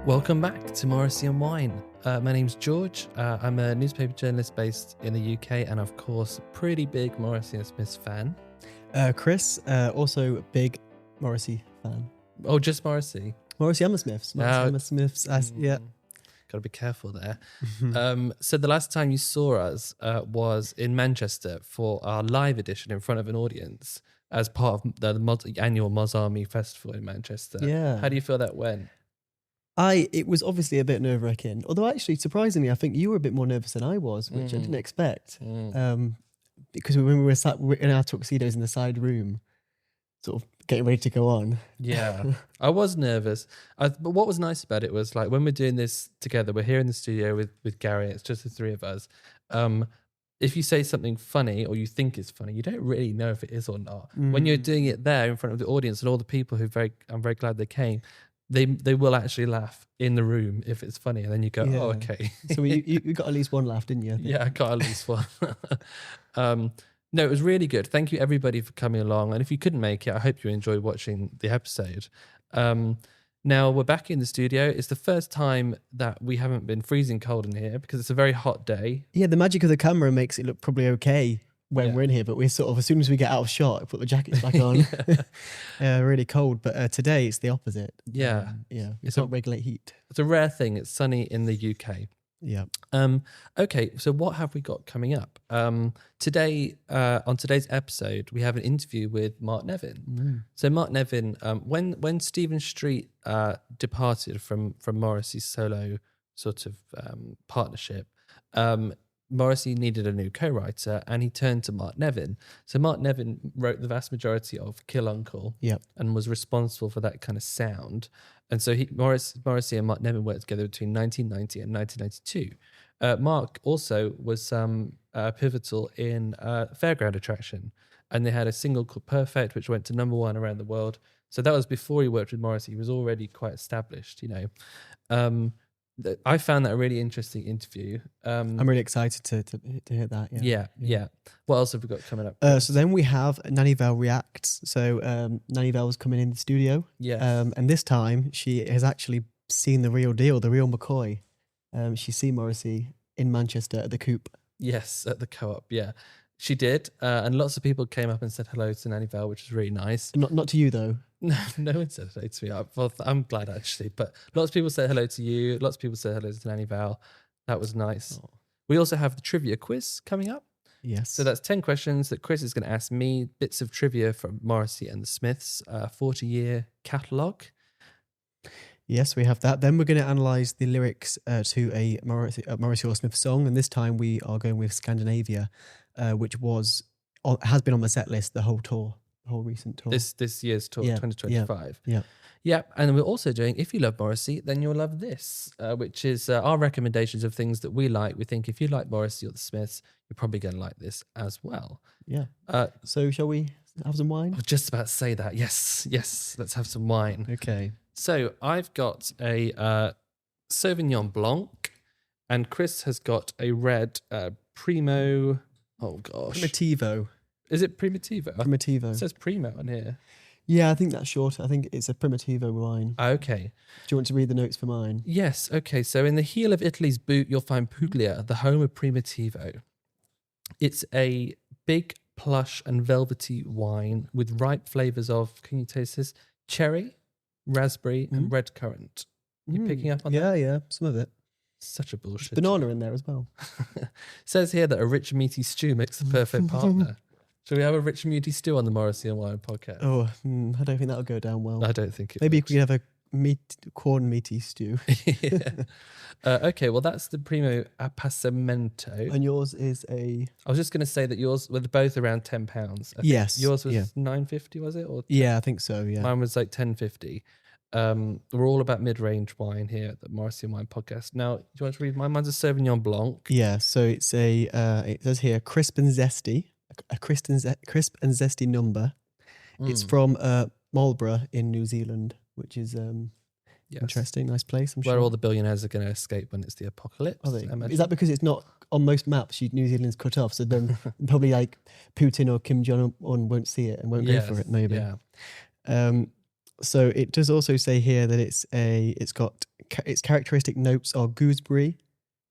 Welcome back to Morrissey and Wine. My name's George. I'm a newspaper journalist based in the UK and, of course, pretty big Morrissey and Smiths fan. Chris, also a big Morrissey fan. Oh, just Morrissey? Morrissey and the Smiths. Morrissey and the Smiths. Yeah. Got to be careful there. So the last time you saw us was in Manchester for our live edition in front of an audience as part of the annual Moz Army Festival in Manchester. Yeah. How do you feel that went? It was obviously a bit nerve-wracking. Although actually, surprisingly, I think you were a bit more nervous than I was, which I didn't expect. Because when we were sat in our tuxedos in the side room, sort of getting ready to go on. Yeah, I was nervous. But what was nice about it was, like, when we're doing this together, we're here in the studio with Gary, it's just the three of us. If you say something funny or you think it's funny, you don't really know if it is or not. When you're doing it there in front of the audience and all the people I'm very glad they came, they will actually laugh in the room if it's funny, and then you go, oh, okay. So you got at least one laugh, didn't you? Yeah, I got at least one. No, it was really good. Thank you, everybody, for coming along. And if you couldn't make it, I hope you enjoyed watching the episode. Now, we're back in the studio. It's the first time that we haven't been freezing cold in here because it's a very hot day. Yeah, the magic of the camera makes it look probably okay when we're in here, but we're sort of, as soon as we get out of shot, put the jackets back on. Really cold, but today it's the opposite. Yeah. We can't regulate heat. It's a rare thing. It's sunny in the UK. Yeah. Okay, so what have we got coming up? Today, on today's episode, we have an interview with Mark Nevin. So Mark Nevin, when Stephen Street departed from Morrissey's solo sort of partnership, Morrissey needed a new co-writer, and he turned to Mark Nevin. So Mark Nevin wrote the vast majority of Kill Uncle, and was responsible for that kind of sound. And so Morrissey and Mark Nevin worked together between 1990 and 1992. Mark also was pivotal in Fairground Attraction, and they had a single called Perfect, which went to #1 around the world. So that was before he worked with Morrissey. He was already quite established, you know. I found that a really interesting interview. I'm really excited to hear that. Yeah. What else have we got coming up? So then we have Nanny Val Reacts. So Nanny Val was coming in the studio. Yeah. And this time she has actually seen the real deal, the real McCoy. She's seen Morrissey in Manchester at the Coop. Yes, at the Co-op, yeah. She did. And lots of people came up and said hello to Nanny Val, which was really nice. Not to you, though. No one said hello to me. Well, I'm glad, actually. But lots of people said hello to you. Lots of people said hello to Nanny Val. That was nice. Oh. We also have the trivia quiz coming up. Yes. So that's 10 questions that Chris is going to ask me, bits of trivia from Morrissey and the Smiths, 40-year catalogue. Yes, we have that. Then we're going to analyse the lyrics to a Morrissey or Smith song. And this time we are going with Scandinavia, which has been on the set list the whole tour. Whole recent tour. This year's tour, 2025. Yeah. And we're also doing, if you love Morrissey, then you'll love this, which is our recommendations of things that we like. We think if you like Morrissey or the Smiths, you're probably going to like this as well. Yeah. So shall we have some wine? I was just about to say that. Yes. Let's have some wine. Okay. So I've got a Sauvignon Blanc, and Chris has got a red Primo. Oh gosh. Primitivo. Is it Primitivo? Primitivo. It says Primo on here. Yeah, I think that's short. I think it's a Primitivo wine. Okay. Do you want to read the notes for mine? Yes. Okay. So in the heel of Italy's boot, you'll find Puglia, the home of Primitivo. It's a big, plush and velvety wine with ripe flavours of, can you taste this? Cherry, raspberry and red currant. You picking up on that? Yeah, some of it. Such a bullshit. There's banana in there as well. Says here that a rich, meaty stew makes the perfect partner. Shall we have a rich, meaty stew on the Morrissey and Wine podcast? Oh, I don't think that'll go down well. I don't think it Maybe would. we can have a corn meaty stew. Okay, well, that's the Primo Appassimento. And yours is a... I was just going to say that yours were both around £10. Yes. Yours was $9.50, was it? Or yeah, I think so, yeah. Mine was like $10.50. We're all about mid-range wine here at the Morrissey and Wine podcast. Now, do you want to read mine? Mine's a Sauvignon Blanc. Yeah, so it's it says here, crisp and zesty. A crisp and zesty number. It's from Marlborough in New Zealand, which is interesting, nice place, I'm Where sure. all the billionaires are going to escape when it's the apocalypse. Is that because it's not on most maps? New Zealand's cut off, so then probably like Putin or Kim Jong-un won't see it and won't go for it, maybe. Yeah. So it does also say here that it's got its characteristic notes are gooseberry,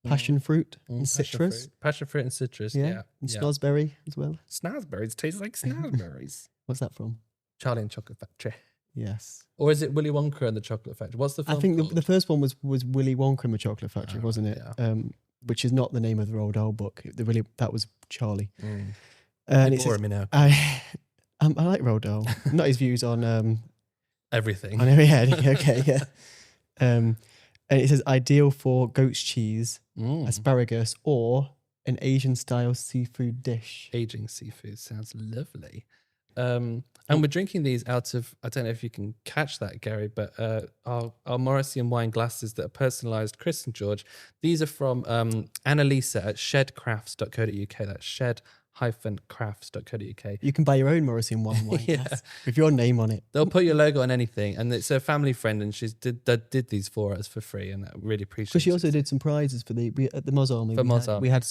passion fruit, and citrus. Passion fruit and citrus, Yeah, and snozzberry as well. Snozberries taste like snozberries. What's that from? Charlie and Chocolate Factory. Yes. Or is it Willy Wonka and the Chocolate Factory? What's the film I think called? the first one was Willy Wonka and the Chocolate Factory, wasn't it? Yeah. Which is not the name of the Roald Dahl book. That was Charlie. And it's boring me now. I like Roald Dahl. Not his views on everything. On every head. Okay, yeah. And it says ideal for goat's cheese, asparagus, or an Asian style seafood dish. Aging seafood sounds lovely. And we're drinking these out of, I don't know if you can catch that, Gary, but our Morrissey and wine glasses that are personalised, Chris and George. These are from Annalisa at shedcrafts.co.uk. That's shed-crafts.co.uk. You can buy your own Morrissey and wine glass with your name on it. They'll put your logo on anything, and it's a family friend, and she did these for us for free, and I really appreciate it. Because she also did some prizes at the Moz Army. We had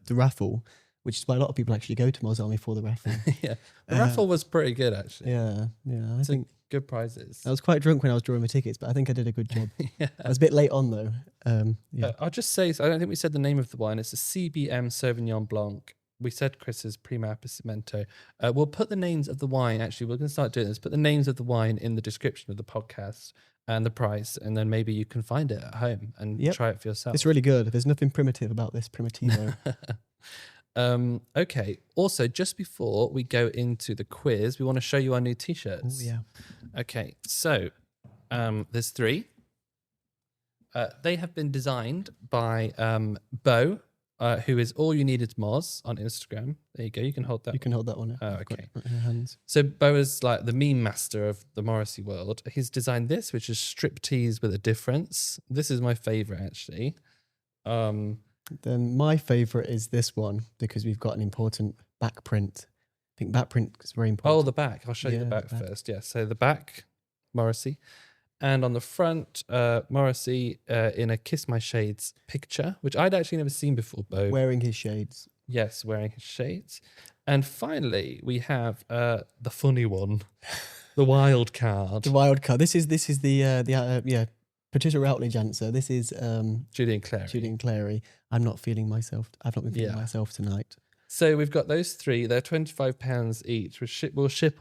the raffle, which is why a lot of people actually go to Moz Army for the raffle. Yeah, the raffle was pretty good actually. Yeah. I think good prizes. I was quite drunk when I was drawing my tickets, but I think I did a good job. I was a bit late on though. I'll just say, I don't think we said the name of the wine. It's a CBM Sauvignon Blanc. We said Chris's Prima Appassimento. We'll put the names of the wine. Actually, we're going to start doing this. Put the names of the wine in the description of the podcast and the price, and then maybe you can find it at home and try it for yourself. It's really good. There's nothing primitive about this Primitivo. Okay. Also, just before we go into the quiz, we want to show you our new t-shirts. Oh, yeah. Okay. So there's 3. They have been designed by Bo, who is All You Needed Moz on Instagram. There you go. You can hold that. You can hold that one. Oh, okay. In your hands. So Bo is like the meme master of the Morrissey world. He's designed this, which is striptease with a difference. This is my favorite, actually. Then my favorite is this one because we've got an important back print. I think back print is very important. Oh, the back. I'll show you the back first. Yeah. So the back, Morrissey. And on the front, Morrissey in a Kiss My Shades picture, which I'd actually never seen before, Bo. Wearing his shades. Yes, wearing his shades. And finally, we have the funny one, the wild card. The wild card. This is the Patricia Routledge answer. This is Judy and Clary. Judy and Clary. I'm not feeling myself. I've not been feeling myself tonight. So we've got those 3. They're £25 each. We'll ship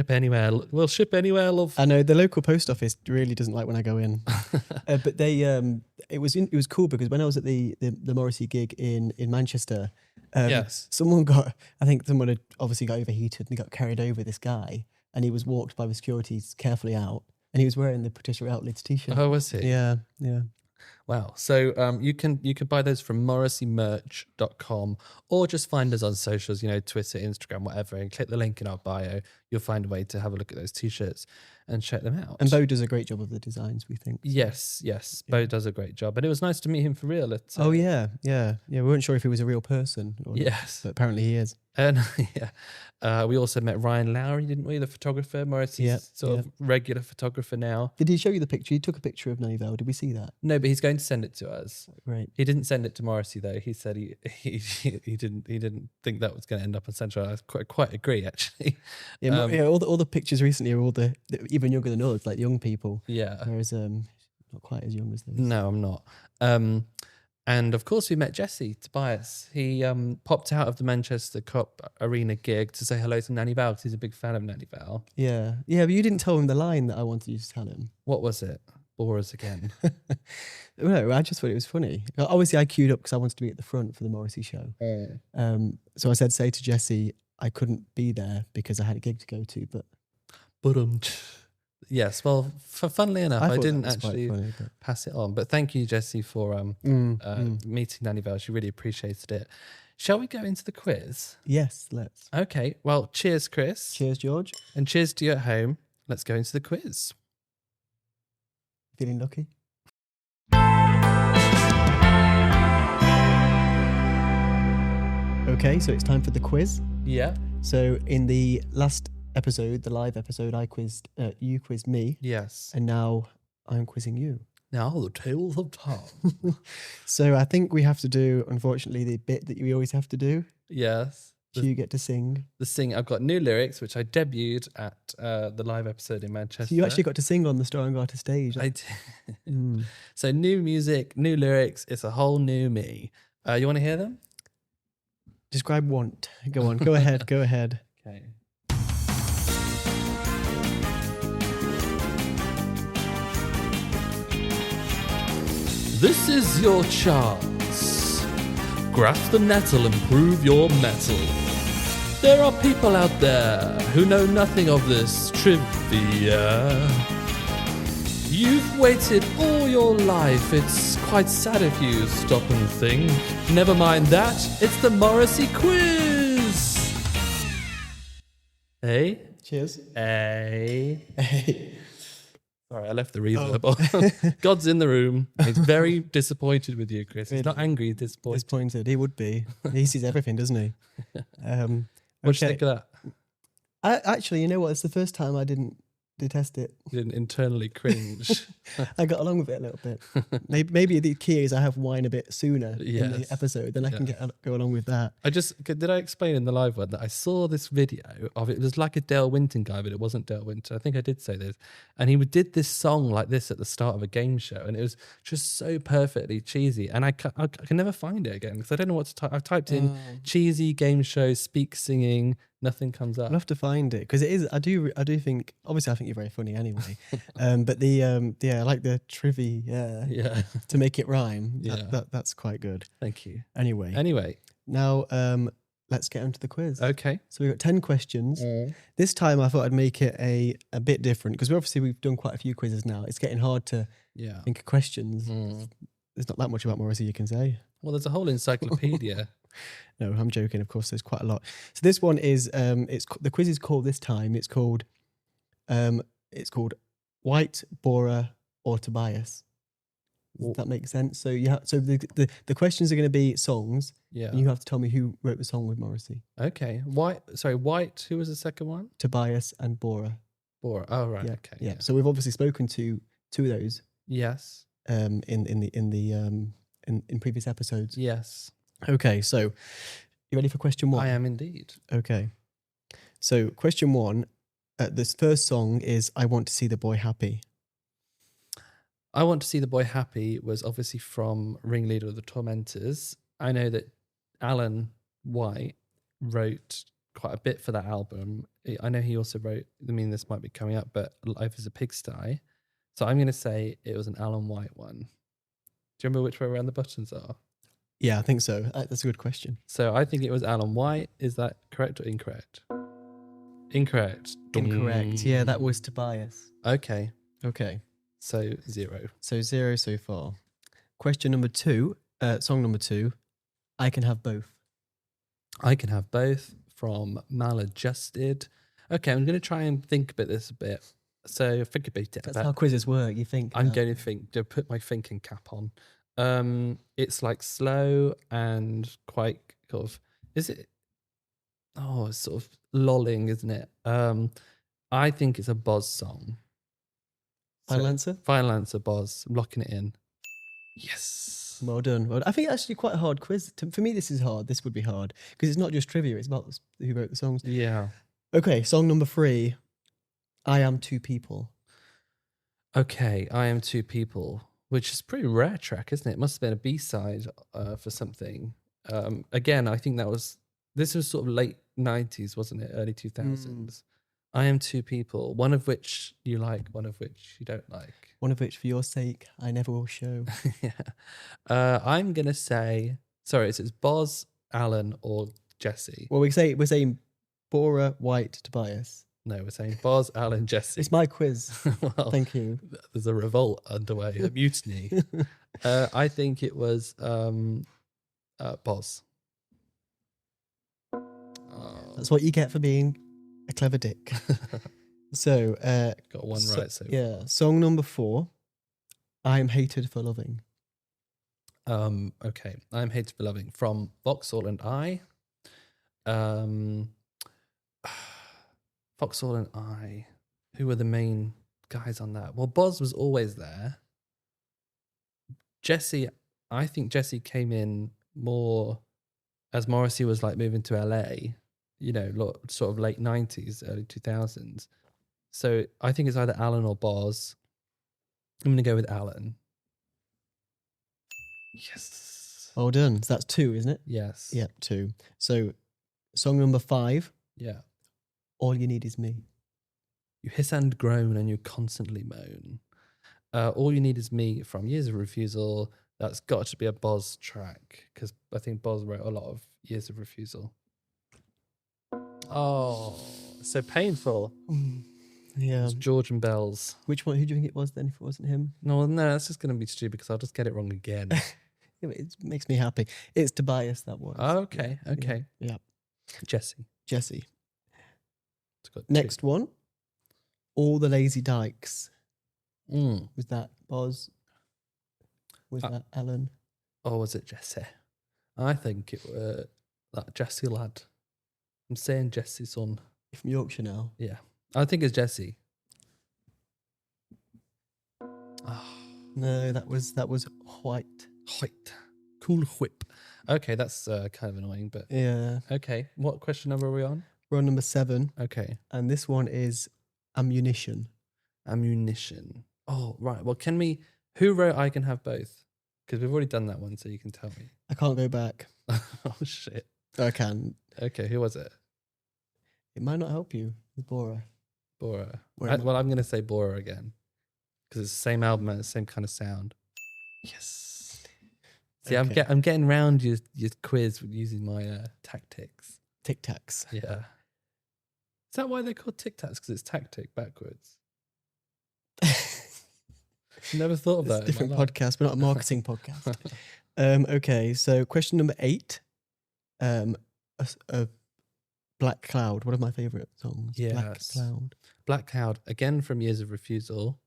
anywhere. We'll ship anywhere, love. I know the local post office really doesn't like when I go in, but they it was cool because when I was at the Morrissey gig in Manchester, someone had obviously got overheated and got carried over this guy, and he was walked by the securities carefully out, and he was wearing the Patricia Routledge t-shirt. Oh, was he? Yeah. Wow. So you can buy those from morrisseymerch.com or just find us on socials, Twitter, Instagram, whatever, and click the link in our bio. You'll find a way to have a look at those t-shirts and check them out. And Bo does a great job of the designs, we think. Yes. Bo does a great job. And it was nice to meet him for real. Yeah. We weren't sure if he was a real person. Yes. But apparently he is. And we also met Ryan Lowry, didn't we? The photographer, Morrissey's sort of regular photographer now. Did he show you the picture? He took a picture of Nanny Val. Did we see that? No, but he's going to send it to us. Right. He didn't send it to Morrissey though. He said he didn't think that was going to end up on Central. I quite agree actually. Yeah, all the pictures recently are all the even younger than us, like young people. Yeah. Whereas not quite as young as those. No, I'm not. And of course, we met Jesse Tobias. He popped out of the Manchester Cup Arena gig to say hello to Nanny Val because he's a big fan of Nanny Val. Yeah, but you didn't tell him the line that I wanted you to tell him. What was it? Bore us again. No, I just thought it was funny. Obviously, I queued up because I wanted to be at the front for the Morrissey show. So I said, say to Jesse, I couldn't be there because I had a gig to go to, but... Yes, well, funnily enough, I didn't actually pass it on. But thank you, Jessie, for meeting Nanny Val. She really appreciated it. Shall we go into the quiz? Yes, let's. Okay, well, cheers, Chris. Cheers, George. And cheers to you at home. Let's go into the quiz. Feeling lucky? Okay, so it's time for the quiz. Yeah. So in the last episode, the live episode, I quizzed, you quizzed me. Yes. And now I'm quizzing you. Now the tales of Tom. So I think we have to do, unfortunately, the bit that we always have to do. Yes. Do you get to sing? The sing. I've got new lyrics, which I debuted at the live episode in Manchester. So you actually got to sing on the Starring Artist stage. I did. So new music, new lyrics. It's a whole new me. You want to hear them? Describe want. Go on. Go ahead. Go ahead. Okay. This is your chance. Grasp the nettle and prove your mettle. There are people out there who know nothing of this trivia. You've waited all your life. It's quite sad if you stop and think. Never mind that. It's the Morrissey quiz. Hey? Cheers. Hey. Hey. Sorry, I left the reverb on. God's in the room. He's very disappointed with you, Chris. He's not angry, he's disappointed. Disappointed. He would be. He sees everything, doesn't he? What do you think of that? Actually, you know what? It's the first time I didn't detest it. You didn't internally cringe. I got along with it a little bit. Maybe the key is I have wine a bit sooner in the episode, then I can go along with that. Did I explain in the live one that I saw this video of it? It was like a Dale Winton guy, but it wasn't Dale Winton. I think I did say this. And he did this song like this at the start of a game show, and it was just so perfectly cheesy. And I can never find it again because I don't know what to type. I've typed in cheesy game show, speak singing. Nothing comes up. I'll have to find it because it is. I do think. Obviously, I think you're very funny anyway. But I like the trivia. Yeah. To make it rhyme. That's quite good. Thank you. Anyway. Now, let's get into the quiz. Okay. So we've got 10 questions. This time, I thought I'd make it a bit different because we've done quite a few quizzes now. It's getting hard to think of questions. There's not that much about Morrissey you can say. Well, there's a whole encyclopedia. No, I'm joking. Of course, there's quite a lot. So this one is the quiz is called this time. It's called White, Bora, or Tobias. Does that make sense? So the questions are going to be songs. Yeah. And you have to tell me who wrote the song with Morrissey. Okay. White. Who was the second one? Tobias and Bora. Bora. Oh right. Yeah. Okay. Yeah. So we've obviously spoken to two of those. Yes. In previous episodes. Yes. Okay. So you ready for question one? I am indeed. Okay. So question one, this first song is "I Want to See the Boy Happy." I Want to See the Boy Happy was obviously from Ringleader of the Tormentors. I know that Alan White wrote quite a bit for that album. I know he also wrote, this might be coming up, but Life is a Pigsty. So I'm going to say it was an Alan White one. Do you remember which way around the buttons are? Yeah, I think so. That's a good question. So I think it was Alan White. Is that correct or incorrect? Incorrect. Incorrect. Yeah, that was Tobias. Okay. So 0. So 0 so far. Question number 2, song number 2, I Can Have Both. I Can Have Both from Maladjusted. Okay, I'm going to try and think about this a bit. So think about it. That's how quizzes work, you think. I'm going to put my thinking cap on. It's like slow and quite sort of, is it? Oh, it's sort of lolling, isn't it? I think it's a Boz song. Final answer? Final answer, Boz. I'm locking it in. Yes. Well done. I think it's actually quite a hard quiz. For me, this is hard. This would be hard because it's not just trivia. It's about who wrote the songs. Yeah. Okay, song number 3, I Am Two People. Okay, I Am Two People, which is a pretty rare track, isn't it? It must have been a B-side for something. Again, I think this was sort of late 90s, wasn't it? Early 2000s. I Am Two People, one of which you like, one of which you don't like. One of which, for your sake, I never will show. Yeah. I'm going to say, sorry, it's Boz, Alan, or Jesse. Well, we're saying Bora, White, Tobias. No, we're saying Boz, Alan, Jesse. It's my quiz. Well, thank you. There's a revolt underway, a mutiny. I think it was Boz. That's what you get for being a clever dick. So got one right. So yeah, song number 4, I'm Hated for Loving. Okay, I'm Hated for Loving from Vauxhall and I. Vauxhall and I. Who were the main guys on that? Well, Boz was always there. Jesse, I think Jesse came in more as Morrissey was like moving to LA. sort of late 90s, early 2000s. So I think it's either Alan or Boz. I'm going to go with Alan. Yes. Well done. So that's 2, isn't it? Yes. Yep, 2. So song number 5. Yeah. All You Need Is Me. You hiss and groan and you constantly moan. All You Need Is Me from Years of Refusal. That's got to be a Boz track because I think Boz wrote a lot of Years of Refusal. Oh, so painful. Yeah. It's George and Bells. Which one? Who do you think it was then if it wasn't him? No, that's just going to be stupid because I'll just get it wrong again. Yeah, it makes me happy. It's Tobias that was. Oh, okay, okay. Yeah. Jesse. It's got next 2. One. All the Lazy Dykes. Was that Boz? Was that Alan? Or was it Jesse? I think it was that Jesse lad. I'm saying Jesse's son. You're from Yorkshire now? Yeah. I think it's Jesse. Oh. No, that was White. Cool whip. Okay, that's kind of annoying, but yeah. Okay, what question number are we on? We're on number 7. Okay. And this one is Ammunition. Oh, right. Well, who wrote I Can Have Both? Because we've already done that one, so you can tell me. I can't go back. Oh, shit. I can. Okay, who was it? It might not help you with Bora. Well, I'm going to say Bora again. Because it's the same album and the same kind of sound. Yes. See, okay. I'm getting round your quiz using my tactics. Tic Tacs. Yeah. Is that why they're called Tic Tacs? Because it's tactic backwards. Never thought of that. It's a different podcast. We're not a marketing podcast. Okay, so question number 8. A Black Cloud, one of my favourite songs. Yes. Black Cloud, again from Years of Refusal.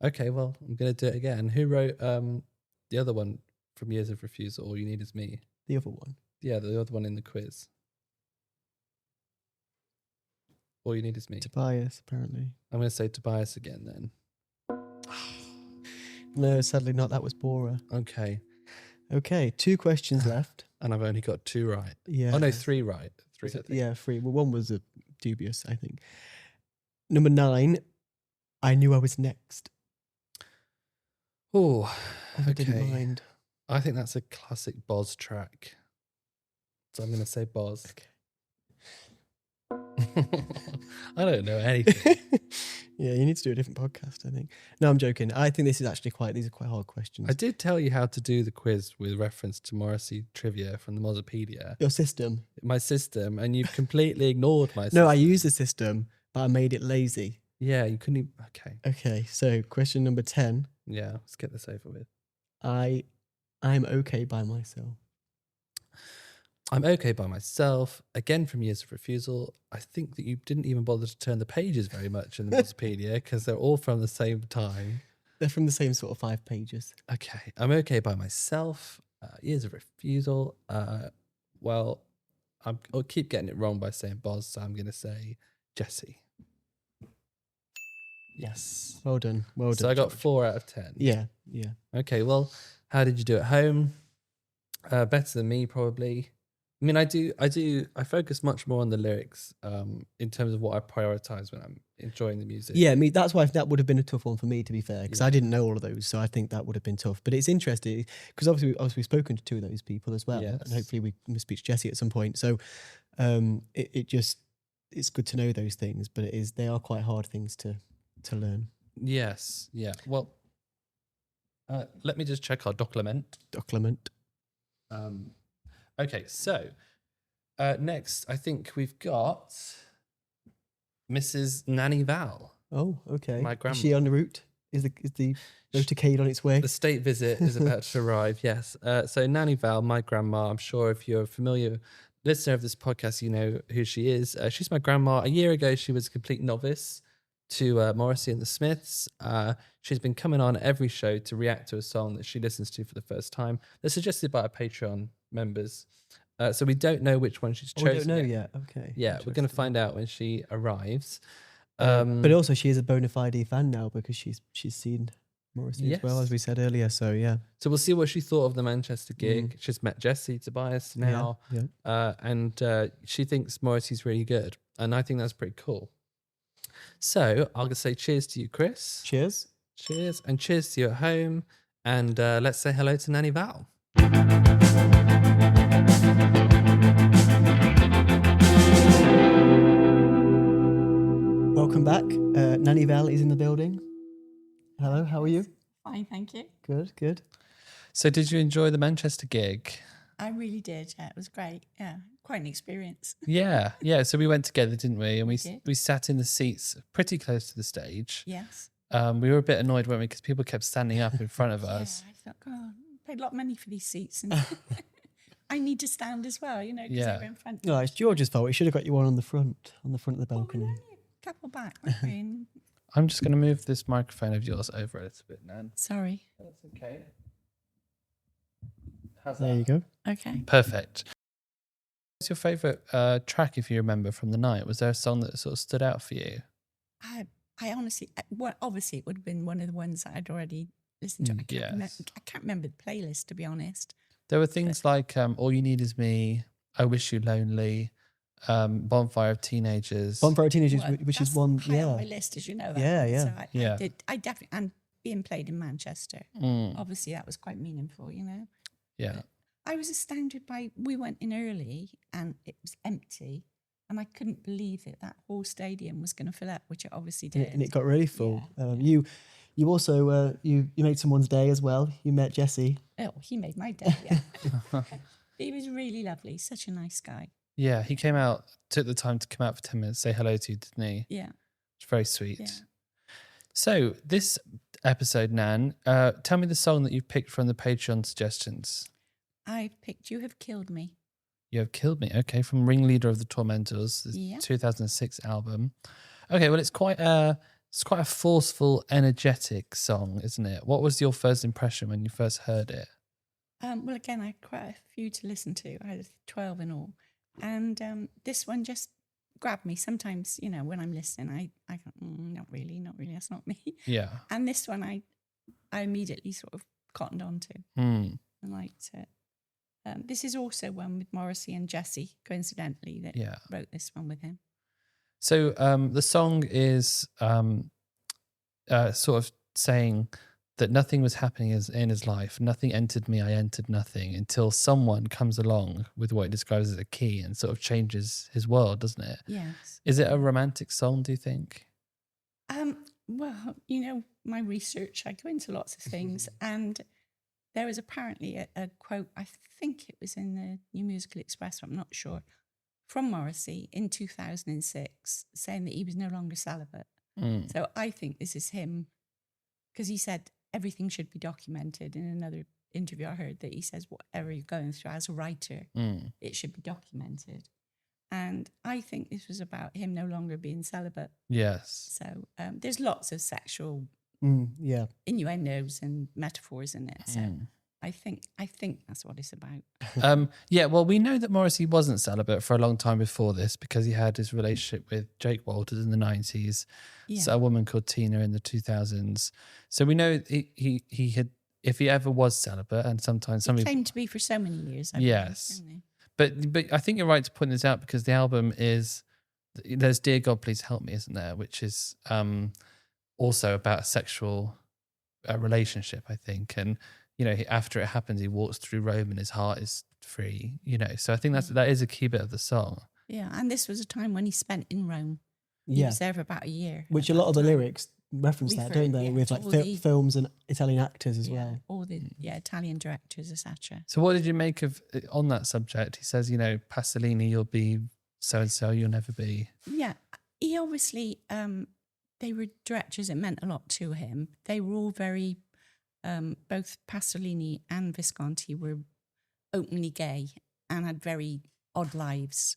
Okay, well, I'm going to do it again. Who wrote the other one from Years of Refusal, All You Need Is Me? The other one? Yeah, the other one in the quiz. All You Need Is Me. Tobias, apparently. I'm going to say Tobias again then. No, sadly not. That was Bora. Okay. 2 questions left. And I've only got 2 right. Yeah. Oh, no, 3 right. 3, I think. Yeah, 3. Well, one was dubious, I think. Number 9, I Knew I Was Next. Oh, okay. I didn't mind. I think that's a classic Boz track. So I'm going to say Boz. Okay. I don't know anything. Yeah, you need to do a different podcast, I think. No, I'm joking. I think these are quite hard questions. I did tell you how to do the quiz with reference to Morrissey trivia from the Mozopedia. Your system. My system, and you've completely ignored my system. No, I used the system, but I made it lazy. Yeah, you couldn't even... Okay, so question number 10. Yeah, let's get this over with. I'm okay by myself. I'm okay by myself. Again, from Years of Refusal. I think that you didn't even bother to turn the pages very much in the Mozopedia because they're all from the same time. They're from the same sort of 5 pages. Okay. I'm okay by myself. Years of Refusal. Well, I'll keep getting it wrong by saying Boz, so I'm going to say Jesse. Yes. Well done. So I got 4 out of 10. Yeah. Okay, well, how did you do at home? Better than me, probably. I mean, I focus much more on the lyrics in terms of what I prioritize when I'm enjoying the music. Yeah, that's why that would have been a tough one for me, to be fair, because I didn't know all of those, so I think that would have been tough. But it's interesting because obviously we've spoken to 2 of those people as well, and hopefully we can speak to Jesse at some point. So it's good to know those things, but they are quite hard things to learn. Yes, yeah. Well, let me just check our document. Okay, so next I think we've got Mrs. Nanny Val. Oh, okay. My grandma. Is she en route? Is the motorcade on its way? The state visit is about to arrive, yes. So Nanny Val, my grandma, I'm sure if you're a familiar listener of this podcast, you know who she is. She's my grandma. A year ago, she was a complete novice to Morrissey and the Smiths. She's been coming on every show to react to a song that she listens to for the first time. They're suggested by our Patreon members. So we don't know which one she's chosen. We don't know yet. Okay. Yeah, we're going to find out when she arrives. But also she is a bona fide fan now because she's seen Morrissey as well, as we said earlier. So yeah. So we'll see what she thought of the Manchester gig. She's met Jesse Tobias now, and she thinks Morrissey's really good, and I think that's pretty cool. So I'll just say cheers to you, Chris. Cheers. Cheers, and cheers to you at home. And let's say hello to Nanny Val. Welcome back. Nanny Val is in the building. Hello, how are you? Fine, thank you. Good, good. So did you enjoy the Manchester gig? I really did. Yeah, it was great. Yeah, quite an experience. Yeah. So we went together, didn't we? And we sat in the seats pretty close to the stage. Yes. We were a bit annoyed, weren't we? Because people kept standing up in front of us. Yeah, I thought, God, I paid a lot of money for these seats, and I need to stand as well, you know, because they were in front. No, it's George's fault. We should have got you one on the front of the balcony. Well, we were only a couple back, weren't we? I'm just going to move this microphone of yours over a little bit, Nan. Sorry. That's okay. How's that? There you go. Okay. Perfect. What's your favourite track, if you remember, from the night? Was there a song that sort of stood out for you? I honestly, well, obviously, it would have been one of the ones that I'd already listened to. I can't remember the playlist, to be honest. There were things like All You Need Is Me, I Wish You Lonely, Bonfire of Teenagers. Bonfire of Teenagers, which is one, high on my list, as you know. That Yeah. So I definitely, and being played in Manchester, obviously that was quite meaningful, you know. Yeah. But I was astounded by, we went in early and it was empty, and I couldn't believe that whole stadium was going to fill up, which it obviously did. And it got really full. Yeah. You also you made someone's day as well. You met Jesse. Oh, he made my day. Yeah. He was really lovely. Such a nice guy. Yeah, he came out, took the time to come out for 10 minutes, say hello to you, didn't he? Yeah. It's very sweet. Yeah. So this episode, Nan, tell me the song that you've picked from the Patreon suggestions. I picked You Have Killed Me. You Have Killed Me, okay, from Ringleader of the Tormentors, the 2006 album. Okay, well, it's quite a forceful, energetic song, isn't it? What was your first impression when you first heard it? Well, again, I had quite a few to listen to. I had 12 in all. And this one just grabbed me. Sometimes, you know, when I'm listening, I go, not really, that's not me. Yeah. And this one I immediately sort of cottoned onto and liked it. This is also one with Morrissey and Jesse, coincidentally, that wrote this one with him. So the song is sort of saying that nothing was happening in his life. Nothing entered me, I entered nothing, until someone comes along with what he describes as a key and sort of changes his world, doesn't it? Yes. Is it a romantic song, do you think? Well, you know, my research, I go into lots of things, and there was apparently a quote, I think it was in the New Musical Express, I'm not sure, from Morrissey in 2006, saying that he was no longer celibate. So I think this is him, because he said everything should be documented. In another interview I heard that he says whatever you're going through as a writer, it should be documented. And I think this was about him no longer being celibate. Yes. So there's lots of sexual innuendos and metaphors in it. So I think that's what it's about. Well, we know that Morrissey wasn't celibate for a long time before this, because he had his relationship with Jake Walters in the 90s. Yeah. So a woman called Tina in the 2000s. So we know he had, if he ever was celibate, and sometimes some people claimed to be for so many years. Yes. But I think you're right to point this out, because the album there's Dear God, Please Help Me, isn't there? Which is also about a sexual relationship, I think. And, you know, after it happens, he walks through Rome and his heart is free, you know. So I think that is a key bit of the song. Yeah, and this was a time when he spent in Rome. He was there for about a year. Which a lot of the lyrics reference that, don't they? With like films and Italian actors as well. All the Italian directors, etc. So what did you make of, on that subject? He says, you know, Pasolini, you'll be so-and-so, you'll never be. Yeah, he obviously, they were directors, it meant a lot to him. They were all very, both Pasolini and Visconti were openly gay and had very odd lives.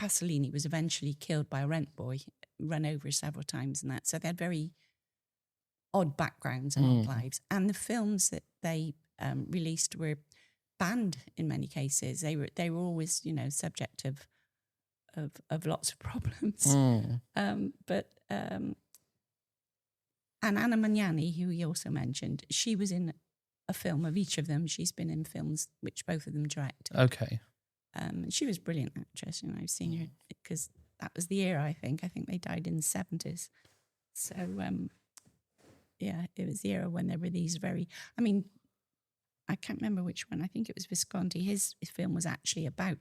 Pasolini was eventually killed by a rent boy, run over several times and that. So they had very odd backgrounds and odd lives. And the films that they released were banned in many cases. They were always, you know, subject of lots of problems. And Anna Magnani, who he also mentioned, she was in a film of each of them. She's been in films which both of them directed. Okay. And she was a brilliant actress, and I've seen her because that was the era, I think. I think they died in the 70s. So, yeah, it was the era when there were these I can't remember which one. I think it was Visconti. His film was actually about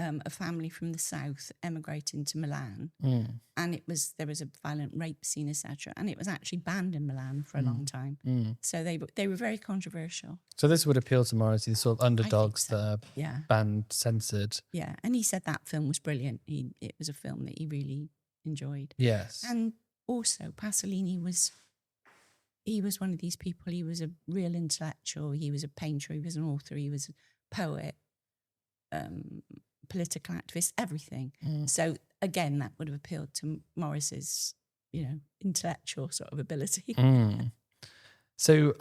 a family from the south emigrating to Milan, and there was a violent rape scene, etc. And it was actually banned in Milan for a long time. So they were very controversial. So this would appeal to Morrissey, the sort of underdogs that are banned, censored. Yeah, and he said that film was brilliant. It was a film that he really enjoyed. Yes, and also Pasolini he was one of these people. He was a real intellectual. He was a painter. He was an author. He was a poet. Political activist, everything. So again, that would have appealed to Morris's, intellectual sort of ability. So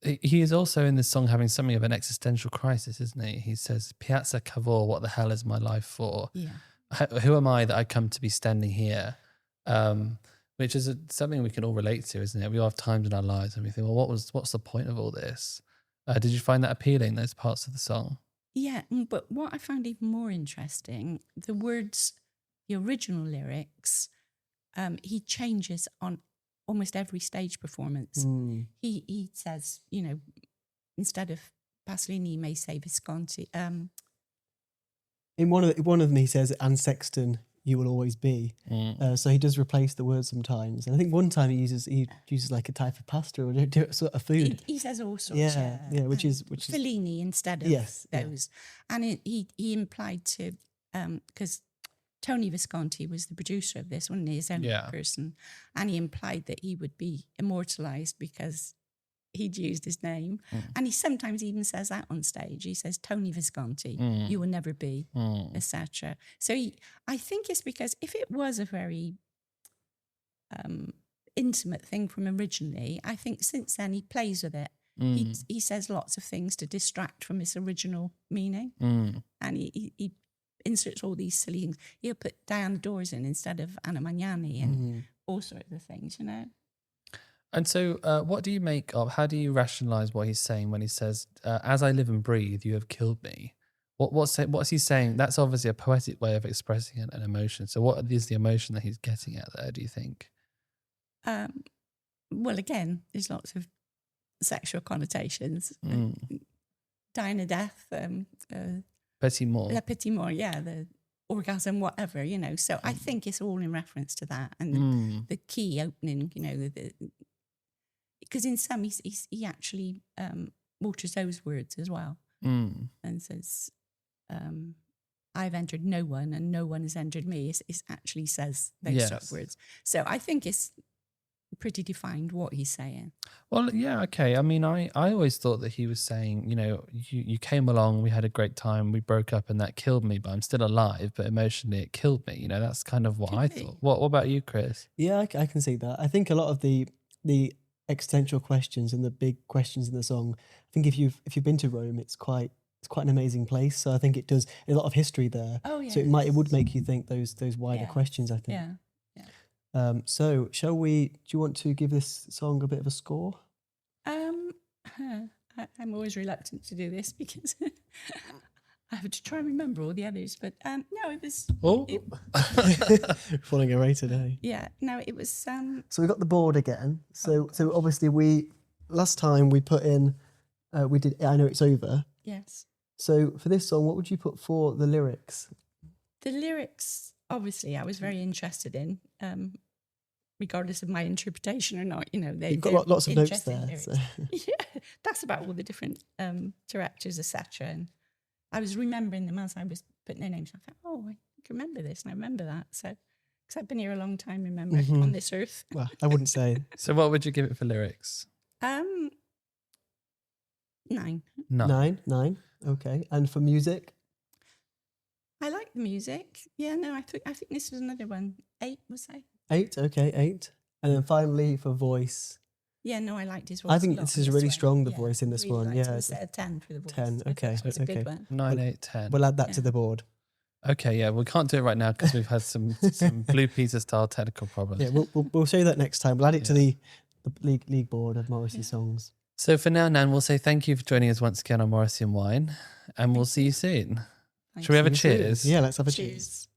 he is also in this song having something of an existential crisis, isn't he? He says, "Piazza Cavour, what the hell is my life for? Yeah. Who am I that I come to be standing here?" Which is something we can all relate to, isn't it? We all have times in our lives and we think, well, what's the point of all this? Did you find that appealing, those parts of the song? Yeah, but what I found even more interesting, the words, the original lyrics, he changes on almost every stage performance. He says, instead of Pasolini, he may say Visconti. In one of them, he says, "And Sexton, you will always be." So he does replace the words sometimes. And I think one time he uses like a type of pasta or sort of food. He says all sorts. Yeah, which is Fellini instead of those. Yeah. And he implied to because Tony Visconti was the producer of this, wasn't he? His own person, and he implied that he would be immortalised because he'd used his name. And he sometimes even says that on stage. He says, "Tony Visconti, you will never be," etc. So I think it's because if it was a very intimate thing from originally, I think since then he plays with it. He says lots of things to distract from his original meaning. And he inserts all these silly things. He'll put Diana Dors in instead of Anna Magnani and all sorts of things, And so what do you make of, how do you rationalise what he's saying when he says, "As I live and breathe, you have killed me"? What's he saying? That's obviously a poetic way of expressing an emotion. So what is the emotion that he's getting at there, do you think? Well, again, there's lots of sexual connotations. Dying of death. Petit mort. Le petit mort, the orgasm, whatever, So I think it's all in reference to that. And the key opening, because in some he actually alters those words as well, and says, "I've entered no one and no one has entered me." It actually says those sort of words. So I think it's pretty defined what he's saying. Well, yeah, okay. I mean, I always thought that he was saying, you came along, we had a great time, we broke up and that killed me, but I'm still alive, but emotionally it killed me. That's kind of what I thought. What about you, Chris? Yeah, I can see that. I think a lot of the existential questions and the big questions in the song, I think if you've been to Rome, it's quite an amazing place. So I think it does a lot of history there. Oh yeah. So it would make you think those wider questions, I think. Yeah. So do you want to give this song a bit of a score? I'm always reluctant to do this because I have to try and remember all the others. But no, it was. Falling away today. Yeah, no, it was. So we got the board again. So obviously last time we put in, we did "I Know It's Over." Yes. So for this song, what would you put for the lyrics? The lyrics, obviously, I was very interested in, regardless of my interpretation or not. You've got lots of notes there. So. Yeah, that's about all the different directors, etc. And I was remembering them as I was putting their names. I thought, oh, I can remember this and I remember that. So, because I've been here a long time, remember, on this earth. Well, I wouldn't say. So what would you give it for lyrics? 9. 9. Okay. And for music? I like the music. Yeah, no, I think this was another one. 8, was I? 8, okay, 8. And then finally for voice. Yeah, no, I liked his voice. I think this is really strong, the voice in this really one. liked Yeah, it. It's a 10 for the voice. 10. Okay, It's a good one. 9, 8, 10. We'll add that to the board. Okay, yeah, we can't do it right now because we've had some Blue Peter style technical problems. Yeah, we'll show you that next time. We'll add it to the league board of Morrissey songs. So for now, Nan, we'll say thank you for joining us once again on Morrissey and Wine, and we'll see you soon. Shall we have a cheers? Yeah, let's have a cheers.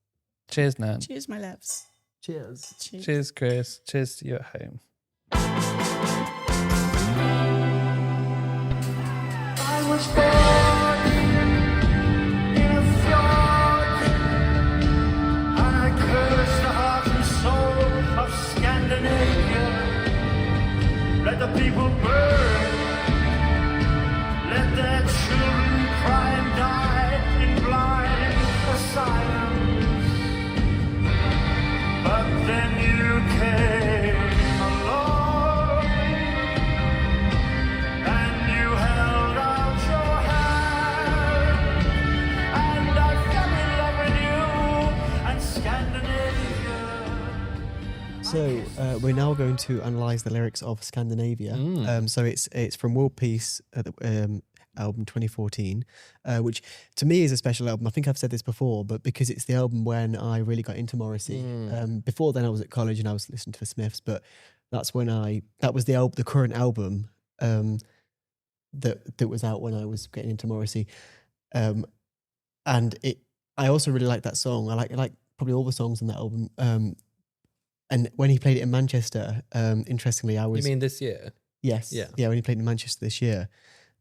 Cheers, Nan. Cheers, my loves. Cheers. Cheers, Chris. Cheers to you at home. I was born in a fjord, and I cursed the heart and soul of Scandinavia. Let the people burn, let their children cry and die in blind asylums. But then you came along, and you held out your hand, and I fell in love with you and Scandinavia. So we're now going to analyse the lyrics of Scandinavia. So it's from World Peace, album 2014, which to me is a special album. I think I've said this before, but because it's the album when I really got into Morrissey. Before then I was at college and I was listening to the Smiths, but that's when that was the current album that was out when I was getting into Morrissey. And I also really like that song. I like probably all the songs on that album. And when he played it in Manchester, interestingly, I was... You mean this year? Yes. Yeah, when he played in Manchester this year.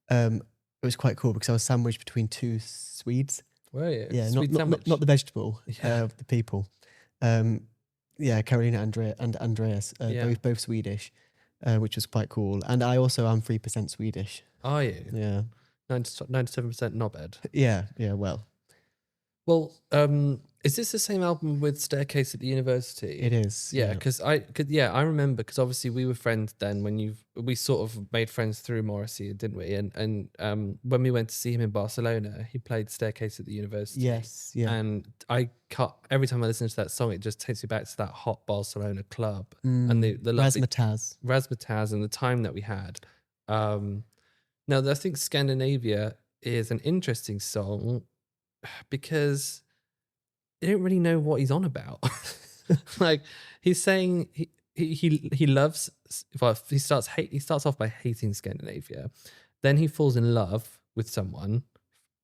It was quite cool because I was sandwiched between two Swedes. Were you? Yeah, Sweet sandwich. not the vegetable, Yeah. the people. Carolina and Andreas, both Swedish, which was quite cool. And I also am 3% Swedish. Are you? Yeah. 97% knobhead. Yeah, well. Well, is this the same album with Staircase at the University? It is. Yeah, because I remember because obviously we were friends then when we sort of made friends through Morrissey, didn't we? And when we went to see him in Barcelona, he played Staircase at the University. Yes, yeah. And every time I listen to that song, it just takes me back to that hot Barcelona club and the lovely Razzmatazz and the time that we had. Now, I think Scandinavia is an interesting song because you don't really know what he's on about. Like he's saying he loves. Well, he starts off by hating Scandinavia, then he falls in love with someone,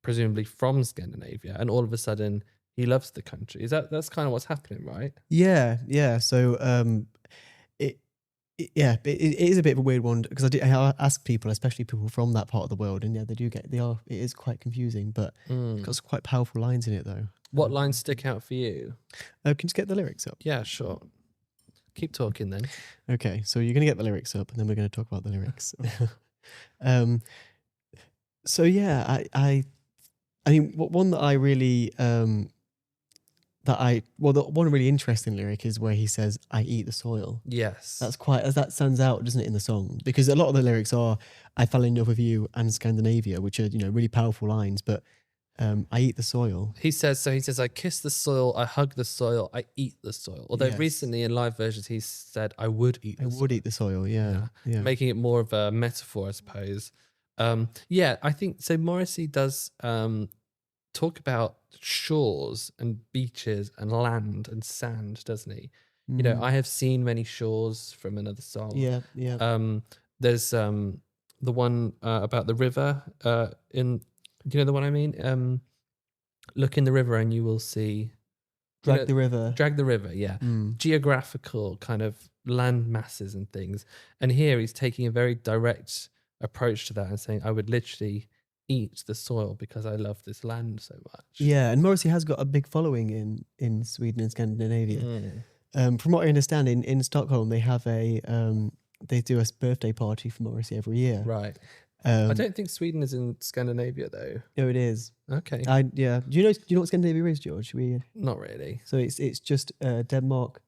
presumably from Scandinavia, and all of a sudden he loves the country. That's kind of what's happening, right? Yeah. So it is a bit of a weird one because I ask people, especially people from that part of the world, and it is quite confusing, but it's got some quite powerful lines in it though. What lines stick out for you? Can you just get the lyrics up? Yeah, sure. Keep talking then. Okay, so you're going to get the lyrics up and then we're going to talk about the lyrics. So yeah, I mean, one that I really, the one really interesting lyric is where he says, "I eat the soil." Yes. That stands out, doesn't it, in the song? Because a lot of the lyrics are, "I fell in love with you and Scandinavia," which are, really powerful lines, but I eat the soil. He says, I kiss the soil, I hug the soil, I eat the soil. Although Yes. recently in live versions, he said, I would eat the soil. Eat the soil, yeah. Making it more of a metaphor, I suppose. I think, so Morrissey does talk about shores and beaches and land and sand, doesn't he? I have seen many shores from another song. Yeah. There's the one about the river do you know the one I mean? Look in the river and you will see. Drag the river. Drag the river, yeah. Geographical kind of land masses and things. And here he's taking a very direct approach to that and saying, I would literally eat the soil because I love this land so much. Yeah, and Morrissey has got a big following in Sweden and Scandinavia. From what I understand, in Stockholm, they have they do a birthday party for Morrissey every year. Right. I don't think Sweden is in Scandinavia though. No, it is. Okay. Do you know what Scandinavia is, George? Not really. So it's just Denmark,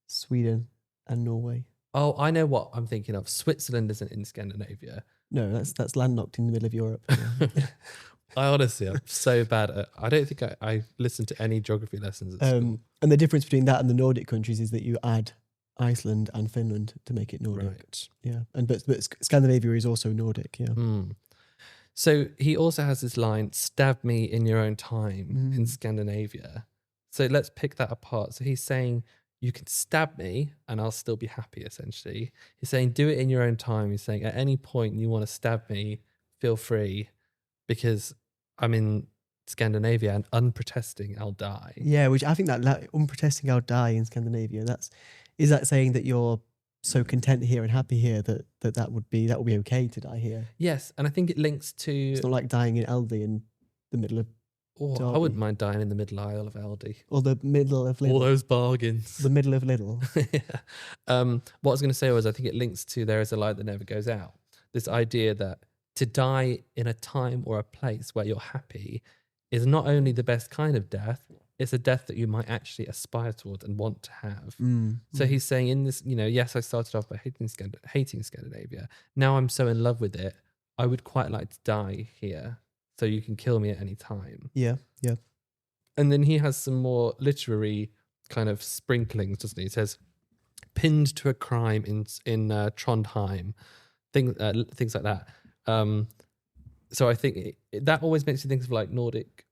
Sweden, and Norway. Oh, I know what I'm thinking of. Switzerland isn't in Scandinavia. No, that's landlocked in the middle of Europe. I honestly, I'm so bad at. I don't think I listened to any geography lessons at school. And the difference between that and the Nordic countries is that you add Iceland and Finland to make it Nordic. Right. Yeah, but Scandinavia is also Nordic. Yeah. So he also has this line, "Stab me in your own time" in Scandinavia. So let's pick that apart. So he's saying, you can stab me and I'll still be happy, essentially. He's saying, do it in your own time. He's saying, at any point you want to stab me, feel free, because I'm in Scandinavia and unprotesting, I'll die. Yeah, which I think that unprotesting, I'll die in Scandinavia. Is that saying that you're so content here and happy here that would be okay to die here? Yes, and I think it links to... It's not like dying in Aldi in the middle of I wouldn't mind dying in the middle aisle of Aldi. or the middle of Lidl. All those bargains. The middle of Lidl. Yeah. What I was going to say was, I think it links to "There is a light that never goes out." This idea that to die in a time or a place where you're happy is not only the best kind of death, it's a death that you might actually aspire towards and want to have. So he's saying in this, yes, I started off by hating Scandinavia. Now I'm so in love with it, I would quite like to die here, so you can kill me at any time. Yeah. And then he has some more literary kind of sprinklings, doesn't he? He says, "Pinned to a crime in Trondheim," things like that. So I think that always makes you think of like Nordic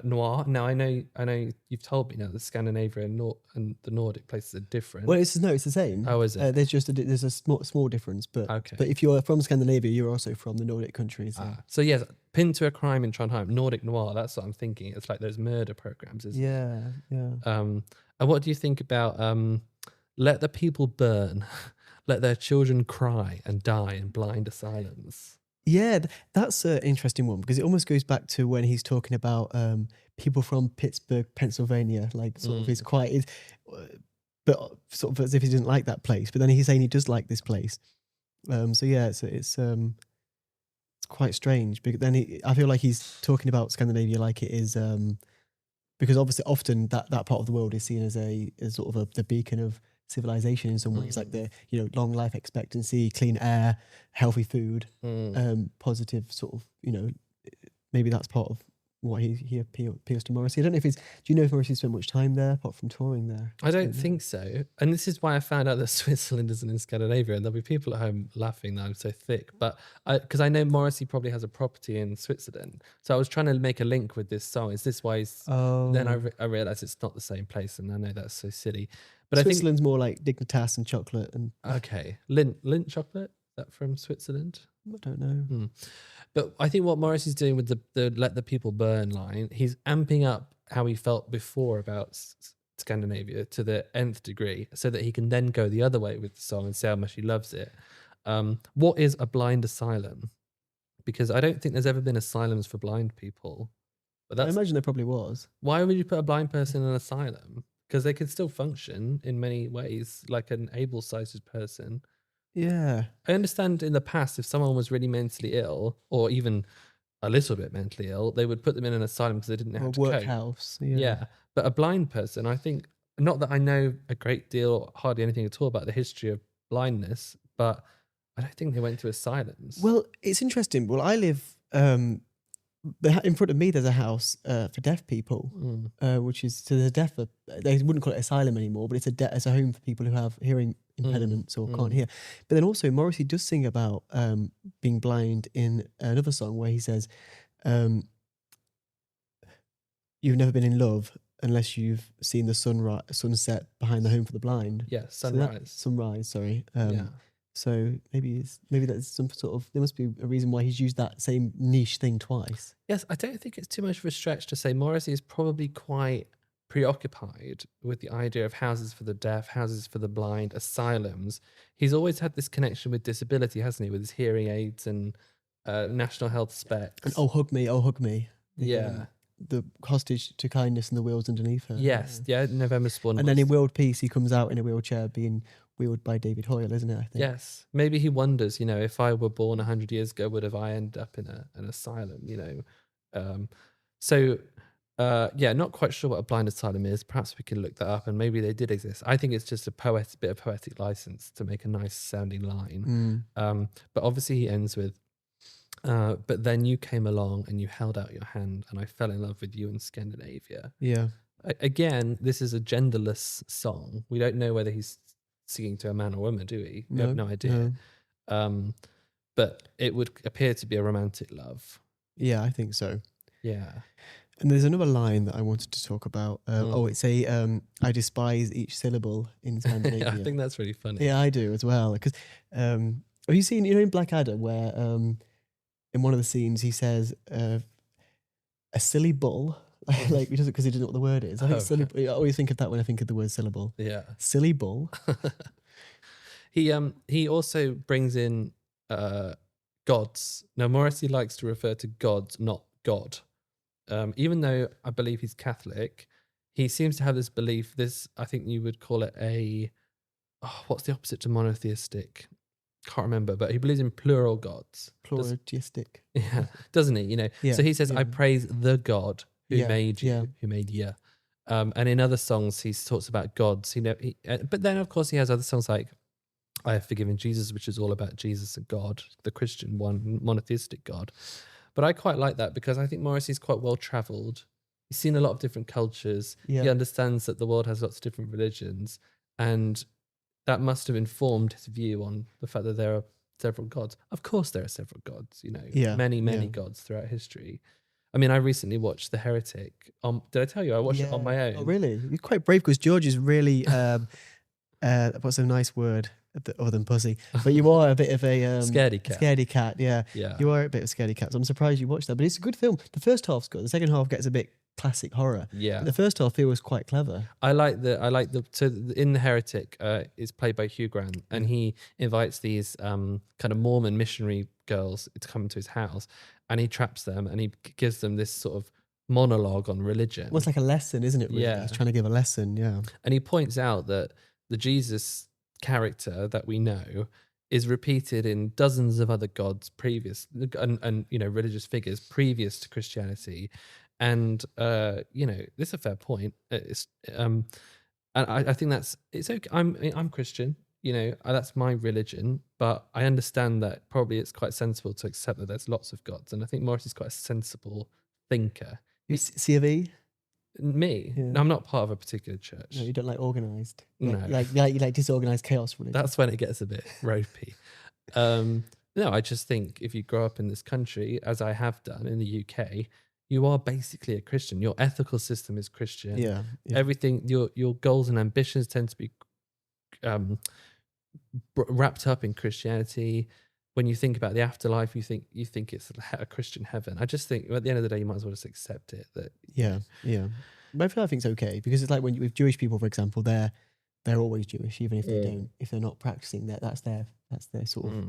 noir. Now I know you've told me now that Scandinavia and the Nordic places are different. Well, it's the same. Oh, is it? There's a small difference, but Okay. But if you're from Scandinavia, you're also from the Nordic countries. So yes, "Pinned to a crime in Trondheim," Nordic noir. That's what I'm thinking. It's like those murder programs, isn't it? Yeah. And what do you think about "Let the people burn, let their children cry and die in blind asylums"? Yeah, that's an interesting one because it almost goes back to when he's talking about people from Pittsburgh, Pennsylvania, like sort of is quite, but sort of as if he didn't like that place. But then he's saying he does like this place. So yeah, it's quite strange. Because then I feel like he's talking about Scandinavia like it is, because obviously often that part of the world is seen as sort of the beacon of civilization in some ways, like the long life expectancy, clean air, healthy food, positive sort of maybe that's part of what he appeals to Morrissey. I don't know do you know if Morrissey spent much time there apart from touring there? I don't think so. And this is why I found out that Switzerland isn't in Scandinavia, and there'll be people at home laughing that I'm so thick. But because I know Morrissey probably has a property in Switzerland. So I was trying to make a link with this song. Is this why he's... Then I realised it's not the same place, and I know that's so silly. But Switzerland's more like Dignitas and chocolate and... Okay. Lindt chocolate? Is that from Switzerland? I don't know. But I think what Morrissey's doing with the "Let the people burn" line, he's amping up how he felt before about Scandinavia to the nth degree, so that he can then go the other way with the song and say how much he loves it. What is a blind asylum? Because I don't think there's ever been asylums for blind people. But I imagine there probably was. Why would you put a blind person in an asylum? Because they can still function in many ways, like an able-sided person. Yeah. I understand in the past, if someone was really mentally ill, or even a little bit mentally ill, they would put them in an asylum because they didn't know how to cope. Workhouse. Yeah. But a blind person, I think, not that I know a great deal, hardly anything at all about the history of blindness, but I don't think they went to asylums. Well, it's interesting. Well, I live... in front of me, there's a house for deaf people, which is so the deaf. They wouldn't call it asylum anymore, but it's a home for people who have hearing impediments or can't hear. But then also Morrissey does sing about being blind in another song where he says, "You've never been in love unless you've seen the sunset behind the home for the blind." Yeah, sunrise. Sunrise. Sorry. Yeah. So maybe that's some sort of, there must be a reason why he's used that same niche thing twice. Yes, I don't think it's too much of a stretch to say Morrissey is probably quite preoccupied with the idea of houses for the deaf, houses for the blind, asylums. He's always had this connection with disability, hasn't he, with his hearing aids and national health specs. And oh, hug me. Yeah. The hostage to kindness and the wheels underneath her. Yes, yeah, November Spawn. And then in World Peace, he comes out in a wheelchair being wheeled by David Hoyle, isn't it? I think. Yes, maybe he wonders, if I were born 100 years ago, would have I ended up in an asylum? Not quite sure what a blind asylum is. Perhaps we can look that up, and maybe they did exist. I think it's just a bit of poetic license to make a nice sounding line. But obviously he ends with, "But then you came along and you held out your hand, and I fell in love with you in Scandinavia." Yeah. Again, this is a genderless song. We don't know whether he's singing to a man or woman, do we? We have no idea. but it would appear to be a romantic love. Yeah, I think so. Yeah. And there's another line that I wanted to talk about. It's I despise each syllable in Scandinavia. I think that's really funny. Yeah, I do as well. Because have you seen, in Blackadder, where in one of the scenes he says a silly bull, like because he doesn't know what the word is. I think silly. I always think of that when I think of the word syllable. Yeah. Silly bull. He also brings in gods. Now Morrissey likes to refer to gods, not God. Even though I believe he's Catholic, he seems to have this belief. I think you would call it what's the opposite to monotheistic? Can't remember, but he believes in plural gods. Pluralistic. Yeah, doesn't he? Yeah, So he says, yeah. "I praise the God who made you, yeah. who made you." And in other songs, he talks about gods. But then of course he has other songs like "I Have Forgiven Jesus," which is all about Jesus and God, the Christian one, monotheistic God. But I quite like that because I think Morrissey's quite well travelled. He's seen a lot of different cultures. Yeah. He understands that the world has lots of different religions, and that must have informed his view on the fact that there are several gods. Of course, there are several gods. Many gods throughout history. I mean, I recently watched The Heretic. Did I tell you I watched it on my own? Oh, really? You're quite brave because George is really what's a nice word other than pussy? But you are a bit of a Scaredy cat. Scaredy cat, yeah. Yeah. You are a bit of a scaredy cat. So I'm surprised you watched that. But it's a good film. The first half's good. The second half gets a bit classic horror. Yeah. But the first half feels quite clever. I like in The Heretic, it's played by Hugh Grant, and he invites these kind of Mormon missionary girls to come to his house, and he traps them, and he gives them this sort of monologue on religion. Almost like a lesson, isn't it? Really? Yeah. He's trying to give a lesson, yeah. And he points out that the Jesus character that we know is repeated in dozens of other gods previous and religious figures previous to Christianity. And this is a fair point. And I think it's okay. I'm Christian, that's my religion, but I understand that probably it's quite sensible to accept that there's lots of gods. And I think Morrissey's quite a sensible thinker. You C of E? Me? Yeah. No, I'm not part of a particular church. No, you don't like organised. No. You like disorganised chaos religion. That's when it gets a bit ropey. No, I just think if you grow up in this country, as I have done in the UK, you are basically a Christian. Your ethical system is Christian. Yeah. Everything, your goals and ambitions tend to be wrapped up in Christianity. When you think about the afterlife, you think it's a Christian heaven. I just think at the end of the day, you might as well just accept it. Yeah. But I think it's okay because it's like with Jewish people, for example, they're always Jewish, even if they're not practicing that. That's their sort of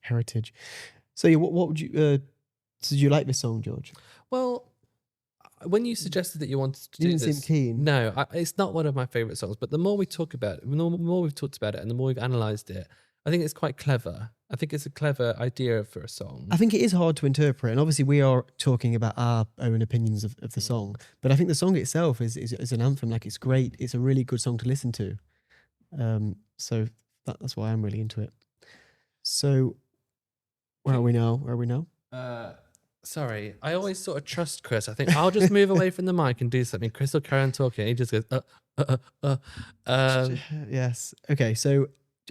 heritage. So what would you? So did you like this song, George? Well, when you suggested that you wanted to do You didn't this, seem keen. No, it's not one of my favorite songs. But the more we talk about it, the more we've talked about it, and the more we've analysed it, I think it's quite clever. I think it's a clever idea for a song. I think it is hard to interpret, and obviously we are talking about our own opinions of the song. But I think the song itself is an anthem. Like, it's great. It's a really good song to listen to. So that's why I'm really into it. So where are we now? Sorry, I always sort of trust Chris. I think I'll just move away from the mic and do something. Chris will carry on talking. He just goes, Yes. Okay. So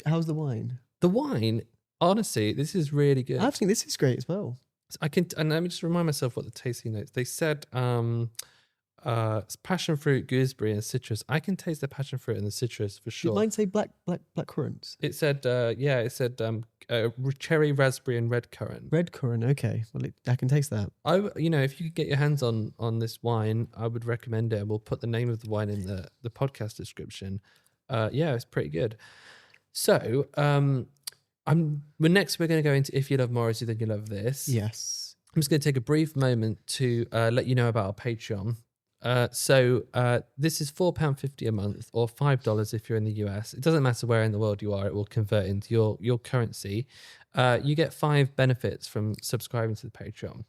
how's the wine? The wine, honestly, this is really good. I think this is great as well. And let me just remind myself what the tasting notes. They said passion fruit, gooseberry, and citrus. I can taste the passion fruit and the citrus for sure. Did mine say black currants? It said, cherry, raspberry, and red currant. Red currant. Okay. Well, I can taste that. If you could get your hands on this wine, I would recommend it. We'll put the name of the wine in the podcast description. It's pretty good. So, we're going to go into If You Love Morrissey, Then You Love This. Yes. I'm just going to take a brief moment to let you know about our Patreon. This is £4.50 a month or $5 if you're in the US. It doesn't matter where in the world you are, it will convert into your currency. You get 5 benefits from subscribing to the Patreon.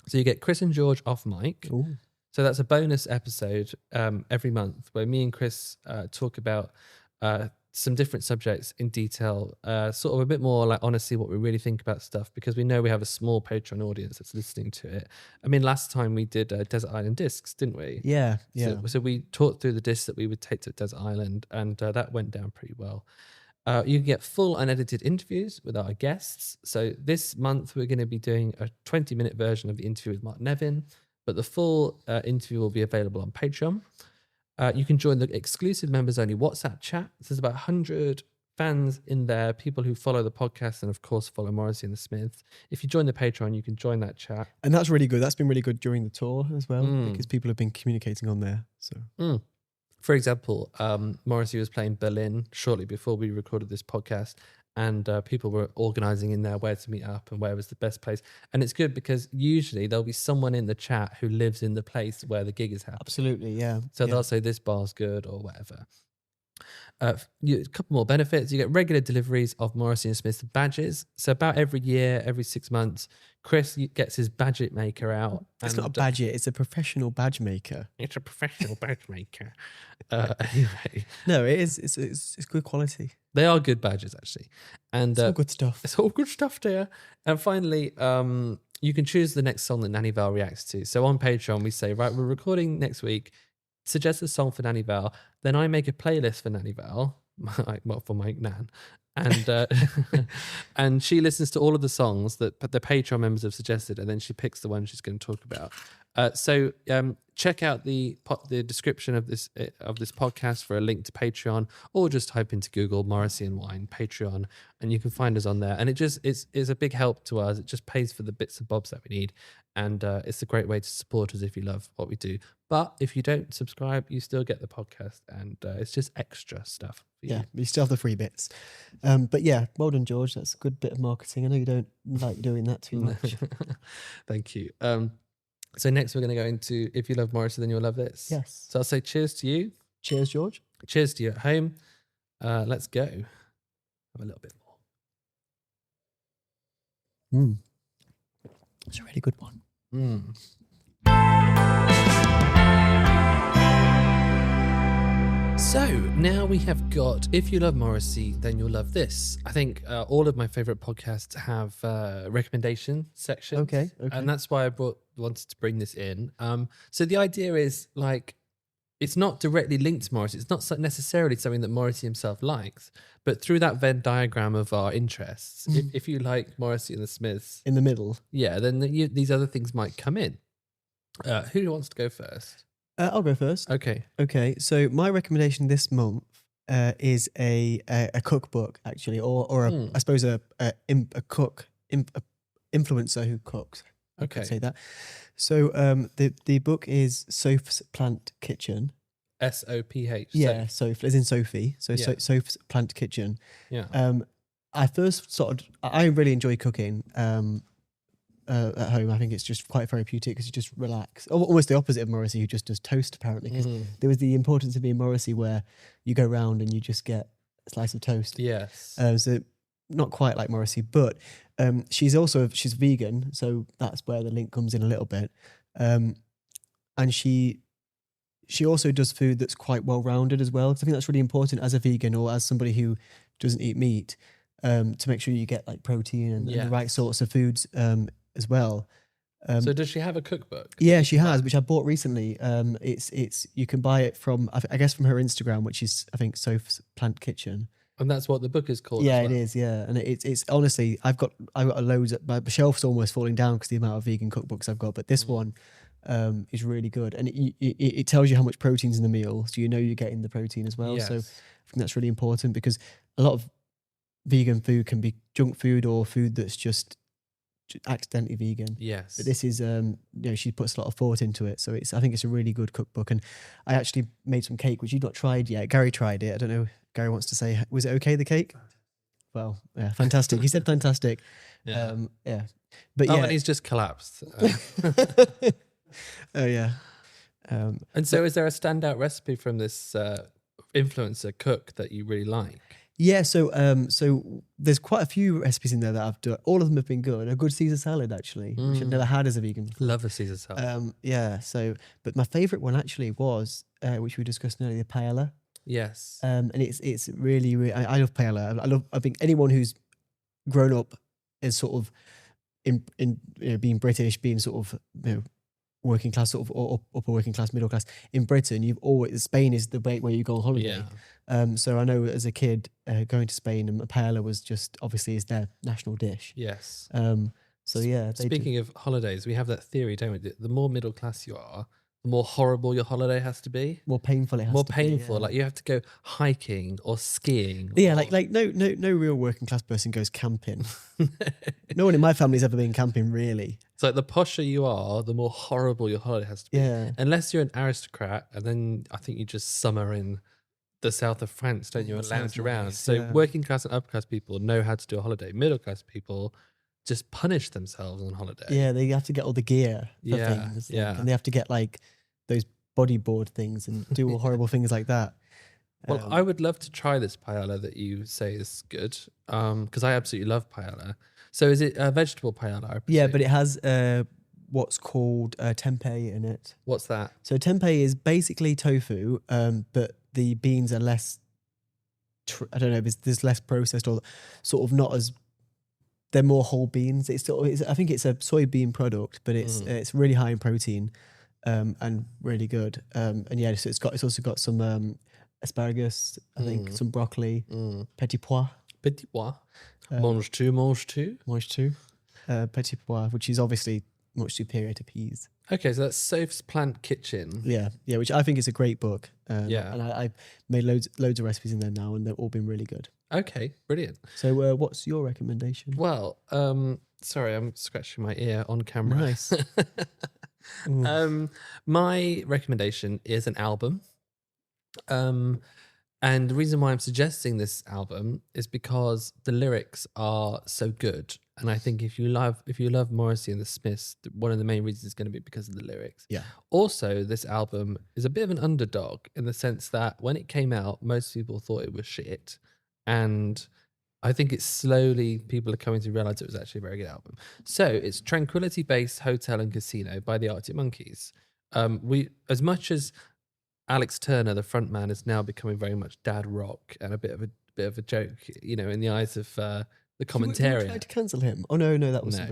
So you get Chris and George off mic. Ooh. So that's a bonus episode every month where me and Chris talk about some different subjects in detail, sort of a bit more like honestly what we really think about stuff, because we know we have a small Patreon audience that's listening to it. I mean, last time we did Desert Island Discs, didn't we? Yeah. So we talked through the discs that we would take to Desert Island, and that went down pretty well. You can get full unedited interviews with our guests. So this month we're going to be doing a 20-minute version of the interview with Mark Nevin, but the full interview will be available on Patreon. You can join the exclusive members only WhatsApp chat. There's about 100 fans in there, people who follow the podcast and of course follow Morrissey and the Smiths. If you join the Patreon, you can join that chat. And that's really good. That's been really good during the tour as well, because people have been communicating on there. So For example, Morrissey was playing Berlin shortly before we recorded this podcast, and people were organising in there where to meet up and where was the best place. And it's good because usually there'll be someone in the chat who lives in the place where the gig is happening. absolutely, yeah. So yeah. they'll say this bar's good or whatever. A couple more benefits. You get regular deliveries of Morrissey and Smith's badges. So about every year, every 6 months, Chris gets his badge maker out. It's not a badge, it's a professional badge maker. It's a professional badge maker. Anyway, No, it is. It's good quality. they are good badges actually, and It's all good stuff. it's all good stuff there. And finally, you can choose the next song that Nanny Val reacts to. So on Patreon, we say, right, we're recording next week. Suggest a song for Nanny Val. Then I make a playlist for Nanny Val, for my nan, and and she listens to all of the songs that the Patreon members have suggested, and then she picks the one she's going to talk about. So check out the description of this podcast for a link to Patreon, or just type into Google Morrissey and Wine Patreon, and you can find us on there. And it's a big help to us. It just pays for the bits and bobs that we need, and it's a great way to support us if you love what we do. But if you don't subscribe, you still get the podcast, and it's just extra stuff. Yeah, you still have the free bits. But yeah, well done, George. That's a good bit of marketing. I know you don't like doing that too much. Thank you. So next we're going to go into If You Love Morrissey, Then You'll Love This. Yes. So I'll say cheers to you. Cheers, George. Cheers to you at home. Let's go. Have a little bit more. It's a really good one. So now we have got If You Love Morrissey, Then You'll Love This. I think all of my favourite podcasts have recommendation sections. Okay. And that's why I wanted to bring this in. So the idea is like, it's not directly linked to Morrissey. It's not necessarily something that Morrissey himself likes, but through that Venn diagram of our interests, if you like Morrissey and the Smiths, In the middle. yeah, then these other things might come in. Who wants to go first? I'll go first. Okay. Okay, so my recommendation this month is a cookbook, actually, or I suppose a influencer who cooks. I could say that. So the book is Soph's Plant Kitchen. SOPH. Yeah, Soph, as in Sophie. So Yeah. Soph's Plant Kitchen. Yeah. I first I really enjoy cooking at home. I think it's just quite therapeutic because you just relax. Almost the opposite of Morrissey, who just does toast, apparently. Because there was the importance of being Morrissey where you go round and you just get a slice of toast. Yes. So not quite like Morrissey, but she's vegan, so that's where the link comes in a little bit. And she also does food that's quite well rounded as well. Because I think that's really important as a vegan or as somebody who doesn't eat meat, to make sure you get like protein and the right sorts of foods as well. So does she have a cookbook? Yeah, she has, which I bought recently. It's you can buy it from I guess from her Instagram, which is I think Soph's Plant Kitchen. And that's what the book is called. Yeah, as well. it is. Yeah, and it's honestly, I've got loads. My shelf's almost falling down because the amount of vegan cookbooks I've got. But this one is really good, and it tells you how much protein's in the meal, so you know you're getting the protein as well. Yes. So I think that's really important because a lot of vegan food can be junk food or food that's just accidentally vegan. Yes. But this is she puts a lot of thought into it, so I think it's a really good cookbook. And I actually made some cake which you've not tried yet. Gary tried it. I don't know, Gary wants to say, was it okay, the cake? Well, yeah, fantastic. He said fantastic. Yeah. But yeah. And he's just collapsed. Oh yeah. And so is there a standout recipe from this influencer cook that you really like? Yeah, so there's quite a few recipes in there that I've done. All of them have been good. A good Caesar salad, actually, which I've never had as a vegan before. Love a Caesar salad. But my favourite one actually was, which we discussed earlier, paella. Yes. And it's really, really, I love paella. I think anyone who's grown up as sort of in being British, being sort of working class sort of or upper working class, middle class in Britain, you've always Spain is the way where you go on holiday. So I know as a kid going to Spain, and paella was just obviously is their national dish. Yes. So yeah. Speaking of holidays, we have that theory, don't we? That the more middle class you are, the more horrible your holiday has to be. More painful it has More to painful. be. Yeah. Like you have to go hiking or skiing. Yeah, or- like no real working class person goes camping. No one in my family's ever been camping, really. It's like the posher you are, the more horrible your holiday has to be. Yeah. Unless you're an aristocrat, and then I think you just summer in the south of France, don't you, and Sounds lounge around. nice, So yeah. working class and upper class people know how to do a holiday. Middle class people just punish themselves on holiday. Yeah, they have to get all the gear for Yeah, things. yeah. And they have to get like those bodyboard things and do all horrible things like that. Well, I would love to try this paella that you say is good, because I absolutely love paella. So is it a vegetable paella? I Yeah, presume? but it has what's called tempeh in it. What's that? So tempeh is basically tofu, but the beans are less, I don't know, there's less processed or sort of not as, they're more whole beans. I think it's a soybean product, but it's really high in protein and really good. And yeah, so it's also got some asparagus, I think, some broccoli, petit pois. Petit pois. Mange tu. Mange tu. Petit pois, which is obviously much superior to peas. Okay, so that's Soph's Plant Kitchen. Yeah, which I think is a great book. Yeah. And I made loads of recipes in there now, and they've all been really good. Okay, brilliant. So what's your recommendation? Well, sorry, I'm scratching my ear on camera. Nice. My recommendation is an album. And the reason why I'm suggesting this album is because the lyrics are so good. And I think if you love Morrissey and the Smiths, one of the main reasons is going to be because of the lyrics. Yeah. Also, this album is a bit of an underdog in the sense that when it came out, most people thought it was shit. And I think it's slowly people are coming to realize it was actually a very good album. So it's Tranquility Base Hotel and Casino by the Arctic Monkeys. As much as Alex Turner, the front man, is now becoming very much dad rock and a bit of a joke, in the eyes of the commentary. You tried to cancel him. Oh no, that was No.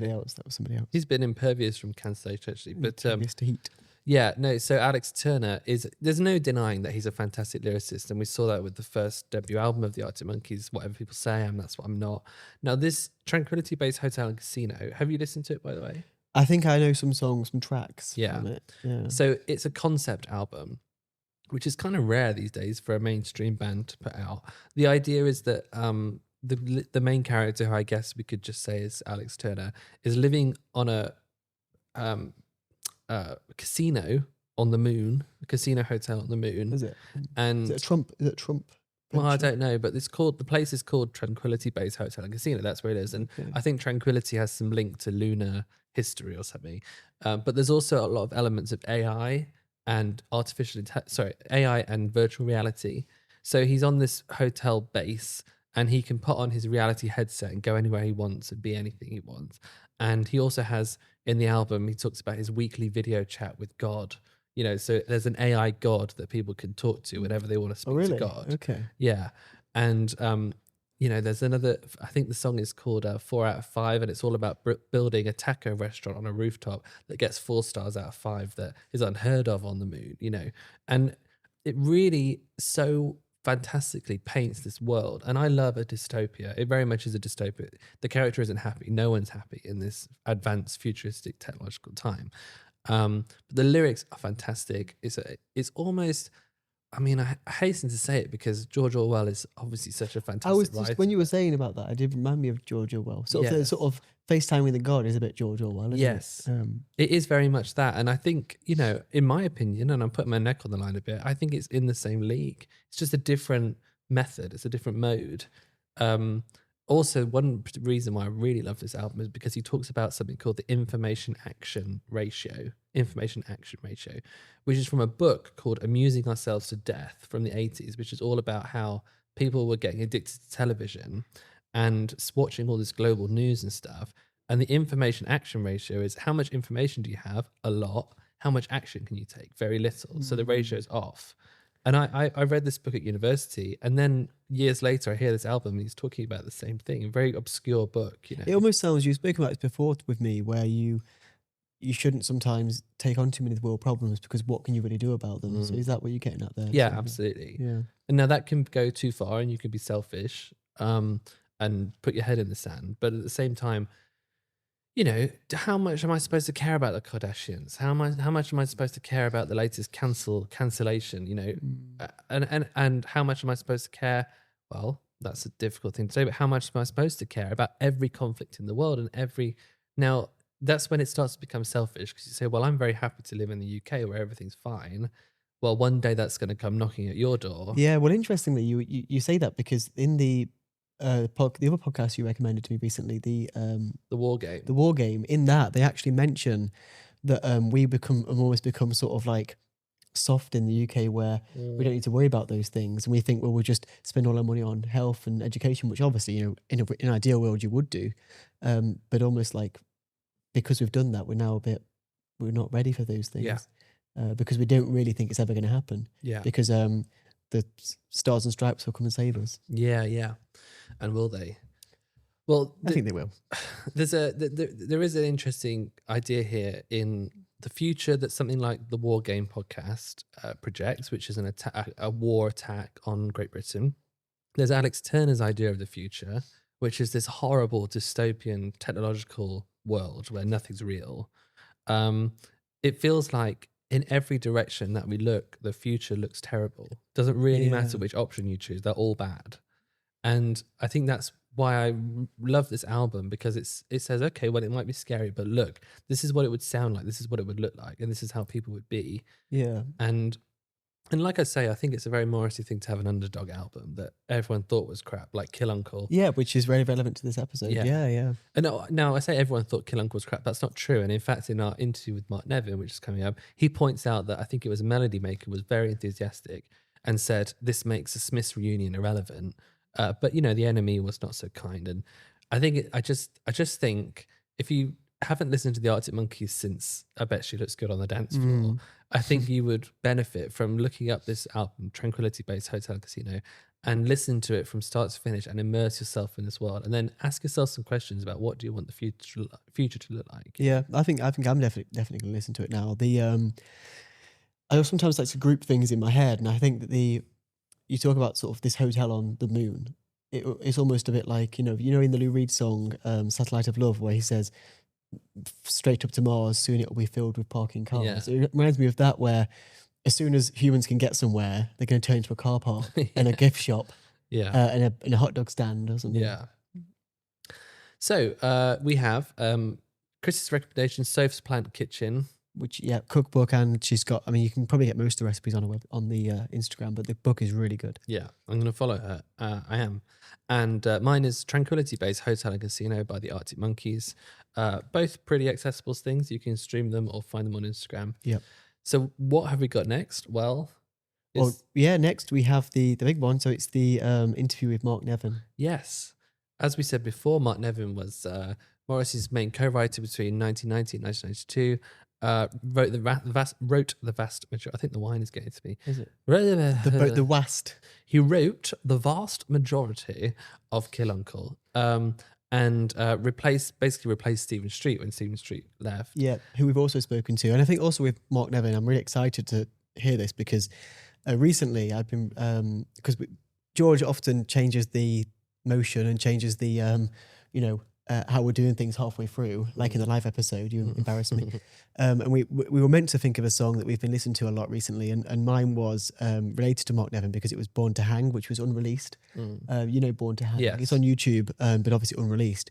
somebody else. He's been impervious from cancellation actually, but Impervious to heat. yeah, no. So Alex Turner there's no denying that he's a fantastic lyricist, and we saw that with the first debut album of the Arctic Monkeys. Whatever people say, that's what I'm not. Now this Tranquility Base Hotel and Casino. Have you listened to it, by the way? I think I know some songs, some tracks. Yeah. From it. Yeah. So it's a concept album, which is kind of rare these days for a mainstream band to put out. The idea is that the main character, who I guess we could just say is Alex Turner, is living on a casino on the moon, a casino hotel on the moon. Is it? And Is it Trump? Is it Trump? well, I venture? don't know, but the place is called Tranquility Base Hotel and Casino. That's where it is. And Okay. I think Tranquility has some link to lunar history or something. But there's also a lot of elements of AI and AI and virtual reality. So he's on this hotel base and he can put on his reality headset and go anywhere he wants and be anything he wants. And he also has, in the album, he talks about his weekly video chat with God. So there's an AI God that people can talk to whenever they want to speak Oh really? to God. Okay. Yeah. And, there's another, I think the song is called 4 out of 5, and it's all about building a taco restaurant on a rooftop that gets 4 stars out of 5 that is unheard of on the moon, And it really so fantastically paints this world. And I love a dystopia. It very much is a dystopia. The character isn't happy. No one's happy in this advanced futuristic technological time. But the lyrics are fantastic. It's almost, I hasten to say it because George Orwell is obviously such a fantastic I was writer. just, when you were saying about that, it did remind me of George Orwell. Sort of the Yes. sort of FaceTiming the God is a bit George Orwell, isn't Yes. it? It is very much that. And I think, in my opinion, and I'm putting my neck on the line a bit, I think it's in the same league. It's just a different method. It's a different mode. Also, one reason why I really love this album is because he talks about something called the information action ratio, which is from a book called Amusing Ourselves to Death from the 80s, which is all about how people were getting addicted to television and watching all this global news and stuff. And the information action ratio is how much information do you have? A lot. How much action can you take? Very little. So the ratio is off. And I read this book at university, and then years later I hear this album and he's talking about the same thing. A very obscure book, It almost sounds, you've spoken about this before with me, where you you shouldn't sometimes take on too many of the world problems, because what can you really do about them? So is that what you're getting at there? Yeah, So, absolutely. Yeah. And now that can go too far, and you can be selfish, and put your head in the sand. But at the same time, you know, how much am I supposed to care about the Kardashians? How much am I supposed to care about the latest cancellation? You know, and how much am I supposed to care? Well, that's a difficult thing to say, but how much am I supposed to care about every conflict in the world and every now? That's when it starts to become selfish, because you say, well, I'm very happy to live in the UK where everything's fine. Well, one day that's going to come knocking at your door. Yeah. Well, interestingly, you say that because in the other podcast you recommended to me recently, the War Game. the War Game, in that they actually mention that we almost become sort of like soft in the UK, where we don't need to worry about those things, and we think, well, we'll just spend all our money on health and education, which obviously, you know, in an ideal world you would do, but almost like, because we've done that, we're not ready for those things, because we don't really think it's ever going to happen, because the stars and stripes will come and save us. Yeah. And will they? Well, I think they will. There is an interesting idea here in the future that something like the War Game podcast projects, which is a war attack on Great Britain. There's Alex Turner's idea of the future, which is this horrible dystopian technological world where nothing's real. It feels like in every direction that we look, the future looks terrible. Doesn't really matter which option you choose; they're all bad. And I think that's why I love this album, because it says, okay, well, it might be scary, but look, this is what it would sound like, this is what it would look like, and this is how people would be. Yeah. And like I say, I think it's a very Morrissey thing to have an underdog album that everyone thought was crap, like Kill Uncle. Yeah, which is very relevant to this episode. Yeah. And now I say everyone thought Kill Uncle was crap. That's not true. And in fact, in our interview with Mark Nevin, which is coming up, he points out that I think it was a Melody Maker was very enthusiastic and said, this makes a Smiths reunion irrelevant. But you know, the enemy was not so kind. And I think I just think if you haven't listened to the Arctic Monkeys since I Bet She Looks Good on the Dance Floor, I think you would benefit from looking up this album, Tranquility Base Hotel and Casino, and listen to it from start to finish and immerse yourself in this world, and then ask yourself some questions about what do you want the future to look like. Yeah, I think I'm definitely going to listen to it now. I sometimes like to group things in my head, and I think that you talk about sort of this hotel on the moon. It's almost a bit like, you know, in the Lou Reed song, Satellite of Love, where he says, straight up to Mars, soon it will be filled with parking cars. Yeah. So it reminds me of that, where as soon as humans can get somewhere, they're going to turn into a car park and a gift shop, and a hot dog stand or something. Yeah. So we have Chris's recommendation, Soph's Plant Kitchen. Which, cookbook, and she's got, I mean, you can probably get most of the recipes on the Instagram, but the book is really good. Yeah, I'm going to follow her. I am. And mine is Tranquility Base Hotel and Casino by the Arctic Monkeys. Both pretty accessible things. You can stream them or find them on Instagram. Yep. So what have we got next? Well, next we have the big one. So it's the interview with Mark Nevin. Yes. As we said before, Mark Nevin was Morrissey's main co-writer between 1990 and 1992. Wrote the vast majority. I think the wine is getting to me. Is it? The West. He wrote the vast majority of Kill Uncle, and replaced Stephen Street when Stephen Street left. Yeah, who we've also spoken to, and I think also with Mark Nevin. I'm really excited to hear this because recently I've been because George often changes the motion and changes the how we're doing things halfway through, like in the live episode. You embarrassed me. And we were meant to think of a song that we've been listening to a lot recently, and mine was related to Mark Nevin because it was Born to Hang, which was unreleased. Born to Hang. Yes. It's on YouTube, but obviously unreleased.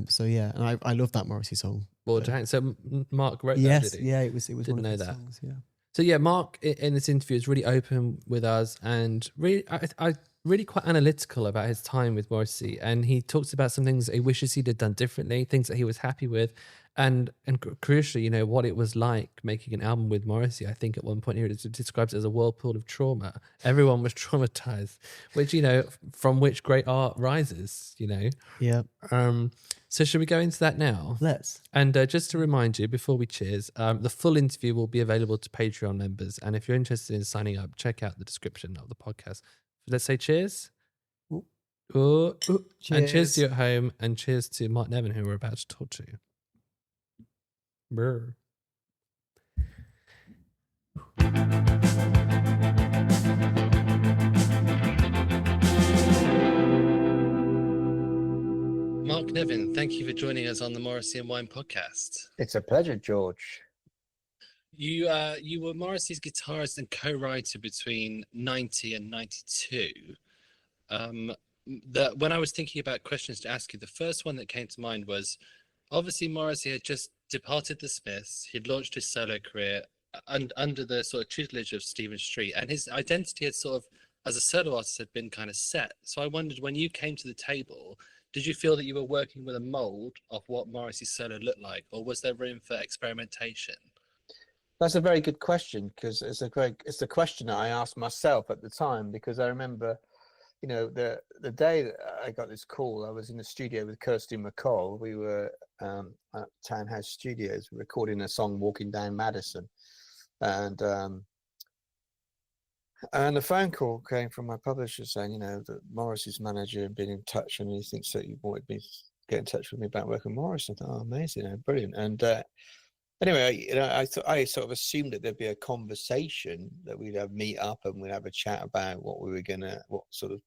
So yeah, and I love that Morrissey song. Born to Hang. So Mark wrote that, yes, did he? yeah, it was Didn't one of know his that. songs, yeah. So yeah, Mark in this interview is really open with us and really, I really quite analytical about his time with Morrissey, and he talks about some things that he wishes he'd have done differently, things that he was happy with, and crucially, what it was like making an album with Morrissey. I think at one point here it describes it as a whirlpool of trauma. Everyone was traumatized, which from which great art rises. Yeah. So should we go into that now? Let's. And just to remind you before we cheers, the full interview will be available to Patreon members, and if you're interested in signing up, check out the description of the podcast. Let's say cheers. Ooh. Cheers. And cheers to you at home, and cheers to Mark Nevin, who we're about to talk to. Brr. Mark Nevin, thank you for joining us on the Morrissey and Wine podcast. It's a pleasure, George. You were Morrissey's guitarist and co-writer between 90 and 92. When I was thinking about questions to ask you, the first one that came to mind was, obviously Morrissey had just departed the Smiths. He'd launched his solo career under the sort of tutelage of Stephen Street, and his identity had sort of, as a solo artist, had been kind of set. So I wondered, when you came to the table, did you feel that you were working with a mold of what Morrissey's solo looked like, or was there room for experimentation? That's a very good question, because it's a question that I asked myself at the time, because I remember, you know, the day that I got this call, I was in the studio with Kirsty McCall. We were at Townhouse Studios recording a song, Walking Down Madison, and the phone call came from my publisher saying, you know, that Morrissey's manager had been in touch and he thinks that you wanted me to get in touch with me about working with Morris. I thought, oh, amazing, brilliant. And anyway, you know, I sort of assumed that there'd be a conversation, that we'd have meet up and we'd have a chat about what sort of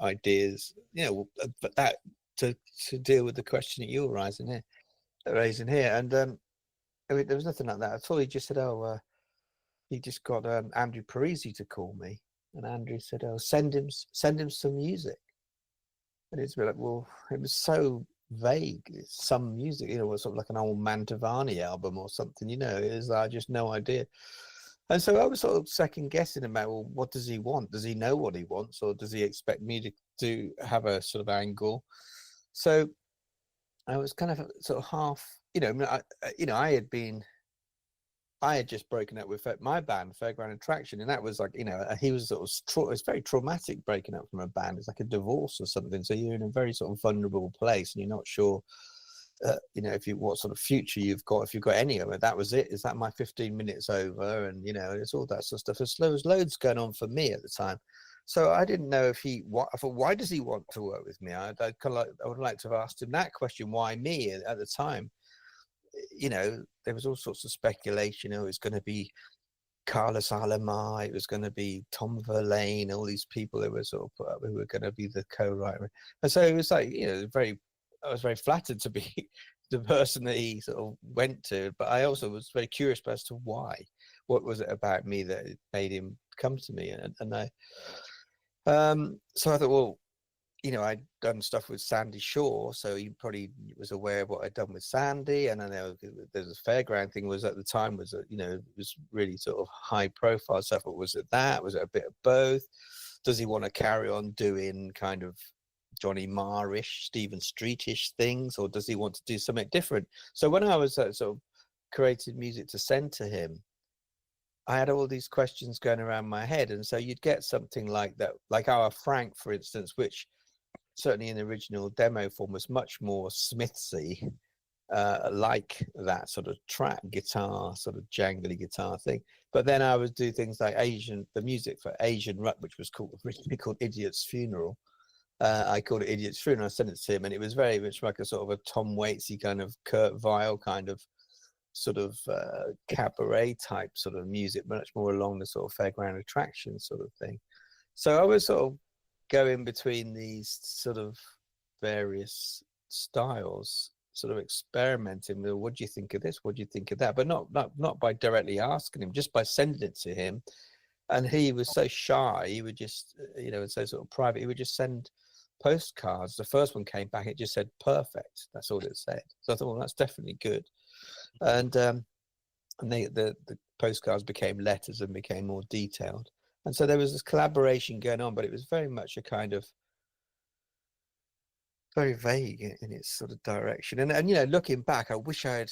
ideas, you know, but that to deal with the question that you were raising here. And I mean, there was nothing like that at all. He just said, oh, he just got Andrew Parisi to call me, and Andrew said, oh, send him some music. And it's like, well, it was so vague. It's some music, you know, it was sort of like an old Mantovani album or something, you know. It was, I just no idea. And so I was sort of second guessing about, well, what does he want? Does he know what he wants, or does he expect me to have a sort of angle? So I was kind of sort of half, you know, I had just broken up with my band, Fairground Attraction, and that was like, you know, he was sort of, it's very traumatic breaking up from a band. It's like a divorce or something. So you're in a very sort of vulnerable place, and you're not sure, you know, what sort of future you've got, if you've got any of it. That was it. Is that my 15 minutes over? And, you know, it's all that sort of stuff. There was loads going on for me at the time. So I didn't know I thought, why does he want to work with me? I would like to have asked him that question, why me at the time? You know, there was all sorts of speculation. You know, it was going to be Carlos Alomar, it was going to be Tom Verlaine, all these people that were sort of put up who were going to be the co-writer. And so it was like, you know, I was very flattered to be the person that he sort of went to, but I also was very curious as to why. What was it about me that made him come to me? And I, so I thought, well, you know, I'd done stuff with Sandy Shaw, so he probably was aware of what I'd done with Sandy. And I know there's a Fairground thing was at the time was, you know, it was really sort of high profile stuff. But was it that? Was it a bit of both? Does he want to carry on doing kind of Johnny Marr-ish, Stephen Street-ish things, or does he want to do something different? So when I was sort of created music to send to him, I had all these questions going around my head. And so you'd get something like that, like our Frank, for instance, which certainly in the original demo form was much more Smithsy, like that sort of track guitar, sort of jangly guitar thing. But then I would do things like the music for Asian Ruck, which was originally called Idiot's Funeral. I called it Idiot's Funeral. I sent it to him, and it was very much like a sort of a Tom Waitsy kind of Kurt Weill kind of sort of cabaret type sort of music, much more along the sort of Fairground Attraction sort of thing. So I was sort of going between these sort of various styles, sort of experimenting with, what do you think of this? What do you think of that? But not by directly asking him, just by sending it to him. And he was so shy, he would just, you know, and so sort of private, he would just send postcards. The first one came back, it just said perfect. That's all it said. So I thought, well, that's definitely good. And the postcards became letters and became more detailed. And so there was this collaboration going on, but it was very much a kind of very vague in its sort of direction. And you know, looking back, I wish I had,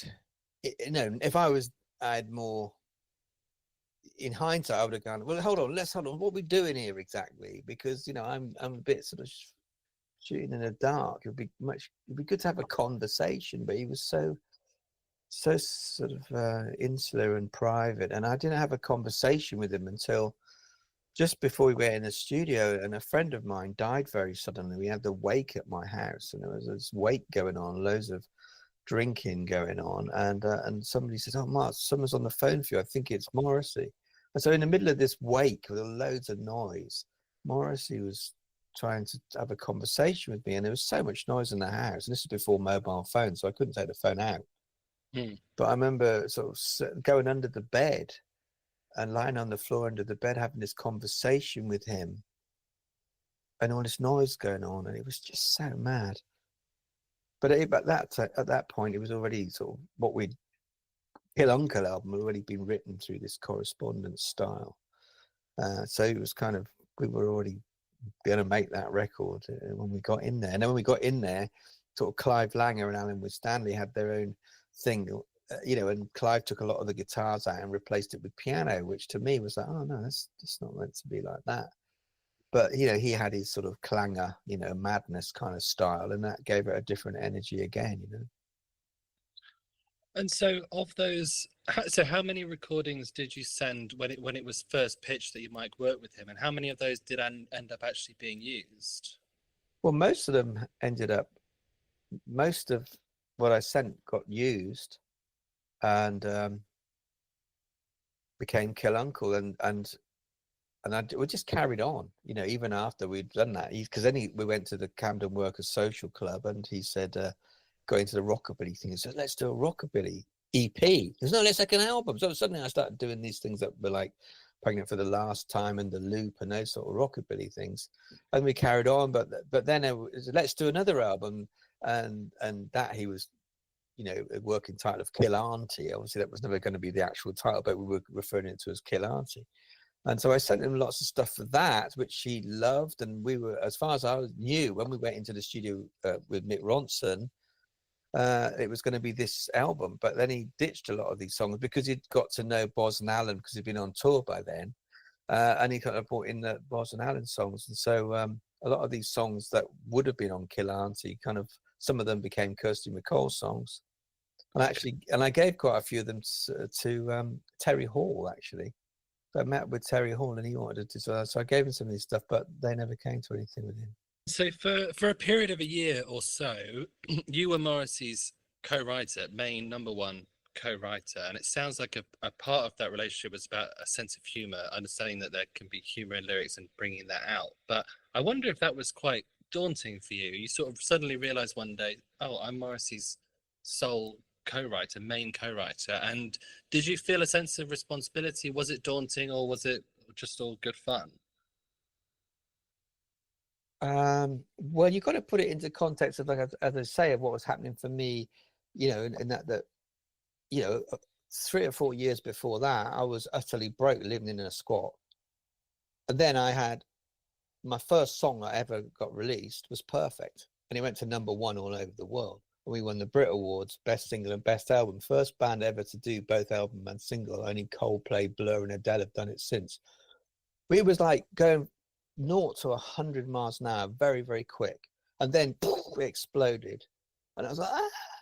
you know, if I had more, in hindsight, I would have gone, well, hold on, what are we doing here exactly? Because, you know, I'm a bit sort of shooting in the dark. It'd be good to have a conversation, but he was so sort of insular and private, and I didn't have a conversation with him until just before we went in the studio. And a friend of mine died very suddenly. We had the wake at my house, and there was this wake going on, loads of drinking going on, and somebody says, "Oh, Mark, someone's on the phone for you. I think it's Morrissey." And so in the middle of this wake with loads of noise, Morrissey was trying to have a conversation with me, and there was so much noise in the house. And this was before mobile phones, so I couldn't take the phone out. But I remember sort of going under the bed and lying on the floor under the bed, having this conversation with him, and all this noise going on, and it was just so mad. But at that point, it was already sort of what we'd Kill Uncle album had already been written through this correspondence style. So it was kind of, we were already going to make that record when we got in there. And then when we got in there, sort of Clive Langer and Alan Stanley had their own thing, and Clive took a lot of the guitars out and replaced it with piano, which to me was like, oh no, that's not meant to be like that. But, he had his sort of clanger, madness kind of style, and that gave it a different energy again, And so of those, so how many recordings did you send when it was first pitched that you might work with him? And how many of those did end up actually being used? Well, most of them most of what I sent got used and became Kill Uncle. And we just carried on, even after we'd done that. Because then we went to the Camden Workers Social Club, and he said, go into the rockabilly thing. He said, let's do a rockabilly EP. There's no, let's like an album. So suddenly I started doing these things that were like Pregnant for the Last Time and The Loop and those sort of rockabilly things. And we carried on, but then it was, let's do another album. And that he was, a working title of Kill Auntie. Obviously that was never going to be the actual title, but we were referring it to as Kill Auntie. And so I sent him lots of stuff for that, which he loved. And we were, as far as I knew, when we went into the studio with Mick Ronson, it was going to be this album. But then he ditched a lot of these songs because he'd got to know Boz and Alan, because he'd been on tour by then. And he kind of brought in the Boz and Alan songs. And so a lot of these songs that would have been on Kill Auntie, some of them became Kirsty MacColl songs. And I gave quite a few of them to Terry Hall, actually. I met with Terry Hall and he wanted to do so I gave him some of this stuff, but they never came to anything with him. So for a period of a year or so, you were Morrissey's co-writer, main number one co-writer, and it sounds like a part of that relationship was about a sense of humor, understanding that there can be humor in lyrics and bringing that out. But I wonder if that was quite daunting for you. You sort of suddenly realized one day, oh, I'm Morrissey's sole co-writer, main co-writer. And did you feel a sense of responsibility? Was it daunting, or was it just all good fun? Well, you've got to put it into context of, like, as I say, of what was happening for me, and that 3 or 4 years before that, I was utterly broke, living in a squat. And then I had my first song I ever got released was Perfect, and it went to #1 all over the world. And we won the Brit Awards, Best Single and Best Album. First band ever to do both album and single. Only Coldplay, Blur, and Adele have done it since. It was like going 0 to 100 miles an hour, very, very quick. And then poof, it exploded. And I was like,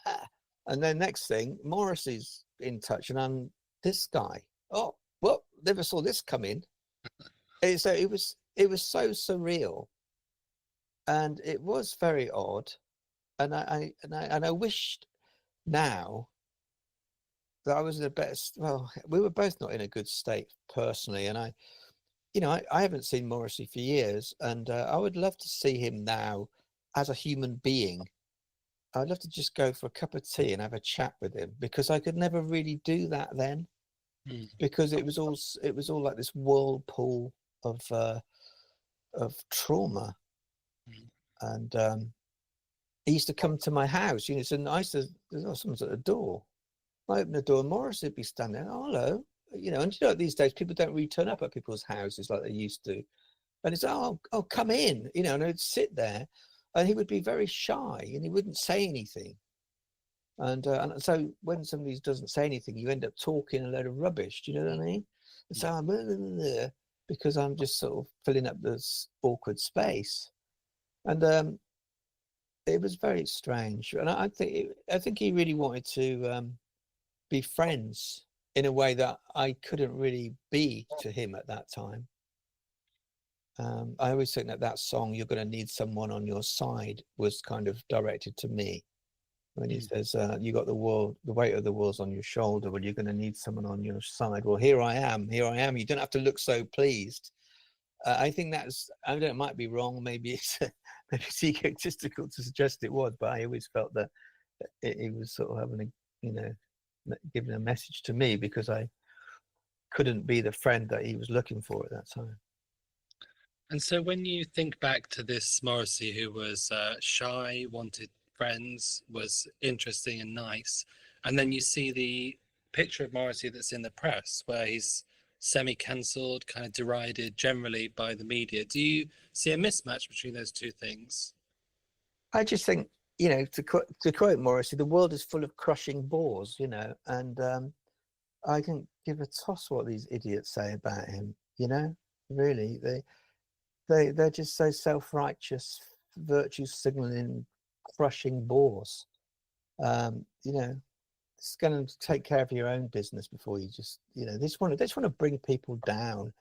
ah. And then next thing, Morrissey's in touch, and I'm this guy. Oh, well, never saw this come in. So it was so surreal. And it was very odd. And I wished now that I was in a better. Well, we were both not in a good state personally, and I haven't seen Morrissey for years, and I would love to see him now as a human being. I'd love to just go for a cup of tea and have a chat with him, because I could never really do that then, because it was all like this whirlpool of trauma, and he used to come to my house. So I used to, someone's at the door. I opened the door, and Morris would be standing there. Oh, hello. And these days people don't really turn up at people's houses like they used to. And it's, oh, come in, and I'd sit there, and he would be very shy, and he wouldn't say anything. And so when somebody doesn't say anything, you end up talking a load of rubbish. Do you know what I mean? And so I'm there because I'm just sort of filling up this awkward space. And it was very strange. And I think he really wanted to be friends in a way that I couldn't really be to him at that time. I always think that song, You're Going to Need Someone on Your Side, was kind of directed to me. when he says, you got the weight of the world's on your shoulder. Well, you're going to need someone on your side. Well, here I am. You don't have to look so pleased. I think that's, I don't know, it might be wrong. Maybe it's egotistical to suggest it was, but I always felt that it was sort of having giving a message to me because I couldn't be the friend that he was looking for at that time. And so when you think back to this Morrissey, who was shy, wanted friends, was interesting and nice, and then you see the picture of Morrissey that's in the press where he's semi-cancelled, kind of derided generally by the media. Do you see a mismatch between those two things? I just think, to quote Morrissey, the world is full of crushing bores, and I can give a toss what these idiots say about him, really. They're just so self-righteous, virtue signaling, crushing bores. It's going to take care of your own business before you just, they just want to bring people down,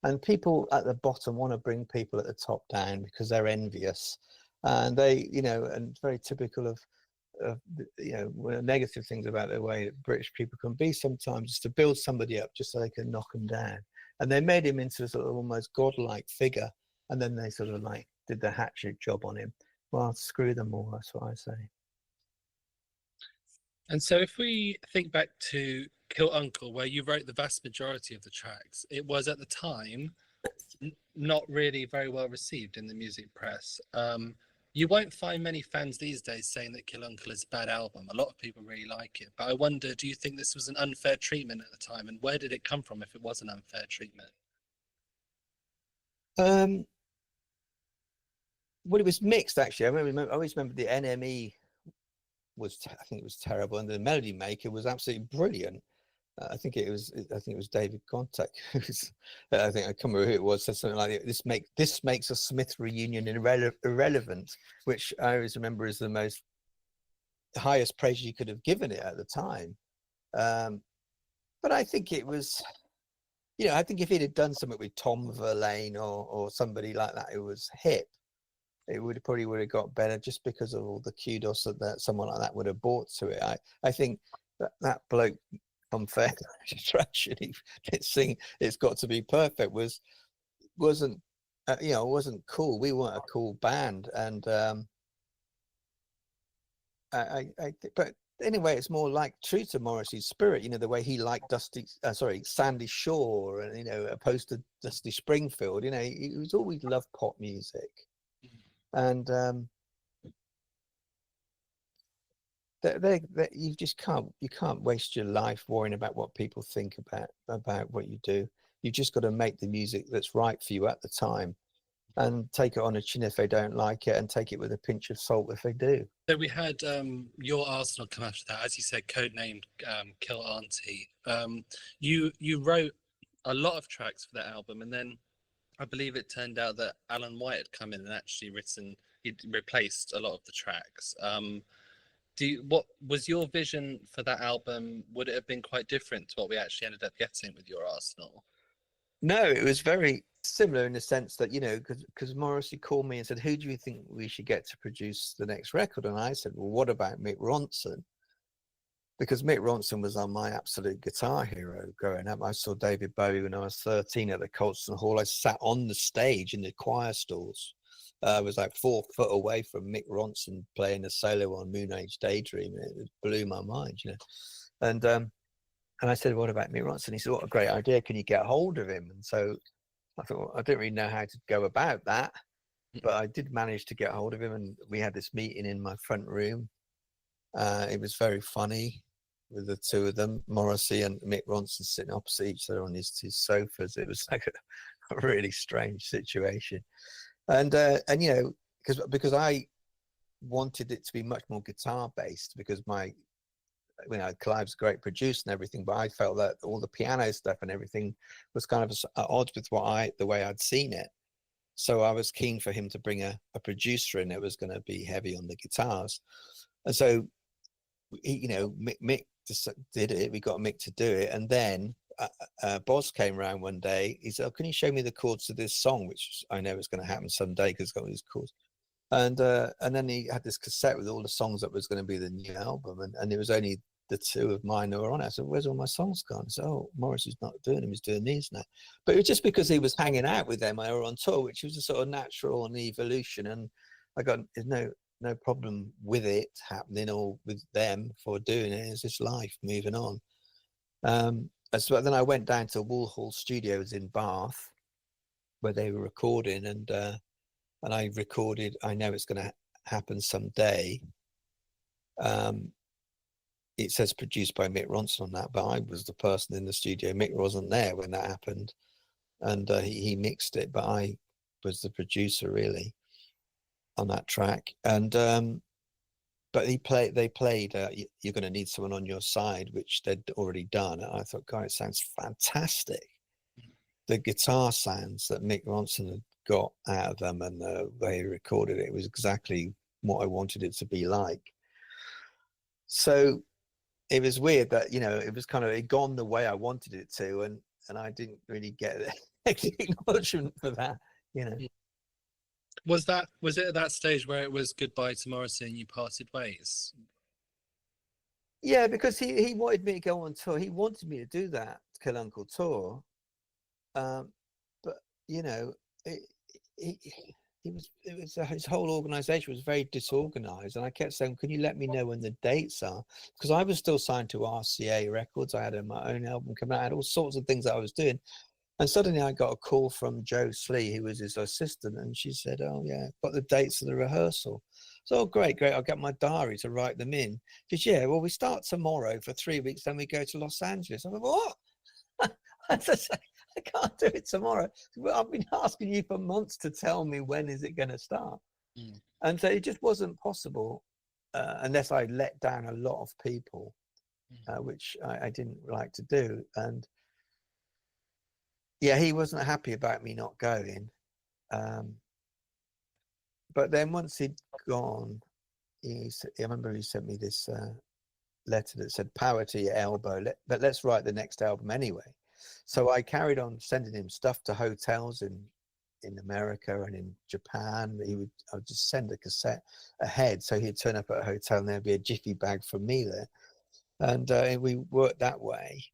and people at the bottom want to bring people at the top down because they're envious, and they, and it's very typical of negative things about the way that British people can be sometimes, is to build somebody up just so they can knock them down. And they made him into a sort of almost godlike figure, and then they sort of did the hatchet job on him. Well, screw them all, that's what I say. And so if we think back to Kill Uncle, where you wrote the vast majority of the tracks, it was at the time not really very well received in the music press. You won't find many fans these days saying that Kill Uncle is a bad album. A lot of people really like it. But I wonder, do you think this was an unfair treatment at the time? And where did it come from if it was an unfair treatment? Well, it was mixed, actually. I always remember the NME I think it was terrible, and the Melody Maker was absolutely brilliant. I think it was David Contact. I can't remember who it was. Said something like, "This makes a Smith reunion irrelevant," which I always remember is the highest praise you could have given it at the time. But I think it was, I think if he'd have done something with Tom Verlaine or somebody like that who was hip, it would have got better, just because of all the kudos that someone like that would have brought to it. I think that bloke Unfair Attraction, It's Got to Be Perfect wasn't cool. We weren't a cool band, and but anyway, it's more like true to Morrissey's spirit, the way he liked Sandy Shaw, and opposed to Dusty Springfield. He was always loved pop music. And you just can't waste your life worrying about what people think about what you do. You've just got to make the music that's right for you at the time, and take it on a chin if they don't like it, and take it with a pinch of salt if they do. So we had Your Arsenal come after that, as you said, codenamed Kill Auntie. You wrote a lot of tracks for that album, and then I believe it turned out that Alan White had come in and actually he'd replaced a lot of the tracks. What was your vision for that album? Would it have been quite different to what we actually ended up getting with Your Arsenal? No, it was very similar in the sense that, because Morrissey called me and said, "Who do you think we should get to produce the next record?" And I said, "Well, what about Mick Ronson?" Because Mick Ronson was on my absolute guitar hero growing up. I saw David Bowie when I was 13 at the Colston Hall. I sat on the stage in the choir stalls. I was like 4 foot away from Mick Ronson playing a solo on Moon Age Daydream. It blew my mind, And I said, "What about Mick Ronson?" He said, "What a great idea. Can you get hold of him?" And so I thought, well, I didn't really know how to go about that, but I did manage to get hold of him, and we had this meeting in my front room. It was very funny, with the two of them, Morrissey and Mick Ronson, sitting opposite each other on his sofas. It was like a really strange situation, and because I wanted it to be much more guitar based, because Clive's a great producer and everything, but I felt that all the piano stuff and everything was kind of at odds with the way I'd seen it. So I was keen for him to bring a producer in that was going to be heavy on the guitars, and so Mick just did it. We got Mick to do it, and then Boz came around one day. He said, "Oh, can you show me the chords to this song?" Which I know is going to happen someday, because it's got all these chords. And then he had this cassette with all the songs that was going to be the new album, and it was only the two of mine that were on it. I said, "Where's all my songs gone?" I said, "Oh, Morrissey's not doing them; he's doing these now." But it was just because he was hanging out with them. I were on tour, which was a sort of natural and evolution, and I got no problem with it happening or with them for doing it. It's just life moving on. So then I went down to Woolhall Studios in Bath, where they were recording, and I recorded I Know It's Going to Happen Someday. It says produced by Mick Ronson on that, but I was the person in the studio. Mick wasn't there when that happened, and he mixed it, but I was the producer really on that track. And but they played You're Going to Need Someone on Your Side, which they'd already done, and I thought, God, it sounds fantastic. The guitar sounds that Mick Ronson had got out of them and the way he recorded it was exactly what I wanted it to be like. So it was weird that, you know, it was kind of, it gone the way I wanted it to, and I didn't really get the acknowledgement for that, you know. Was it at that stage where it was goodbye to Morrissey and you parted ways? Yeah, because he wanted me to go on tour. He wanted me to do that Kill Uncle tour. But you know, his whole organization was very disorganized, and I kept saying, "Can you let me know when the dates are?" Because I was still signed to RCA Records. I had my own album coming out. I had all sorts of things that I was doing, and suddenly I got a call from Jo Slee, who was his assistant, and she said, "Oh yeah, got the dates of the rehearsal." So, "Oh, great, I'll get my diary to write them in." She said, "Yeah, well, we start tomorrow for 3 weeks, then we go to Los Angeles." I went, "What?" I said, "I can't do it tomorrow. I've been asking you for months to tell me when is it going to start." And so it just wasn't possible unless I let down a lot of people, which I didn't like to do. And yeah, he wasn't happy about me not going. But then once he'd gone, I remember he sent me this letter that said, "Power to your elbow, but let's write the next album anyway." So I carried on sending him stuff to hotels in America and in Japan. I would just send a cassette ahead, so he'd turn up at a hotel and there'd be a jiffy bag from me there, and we worked that way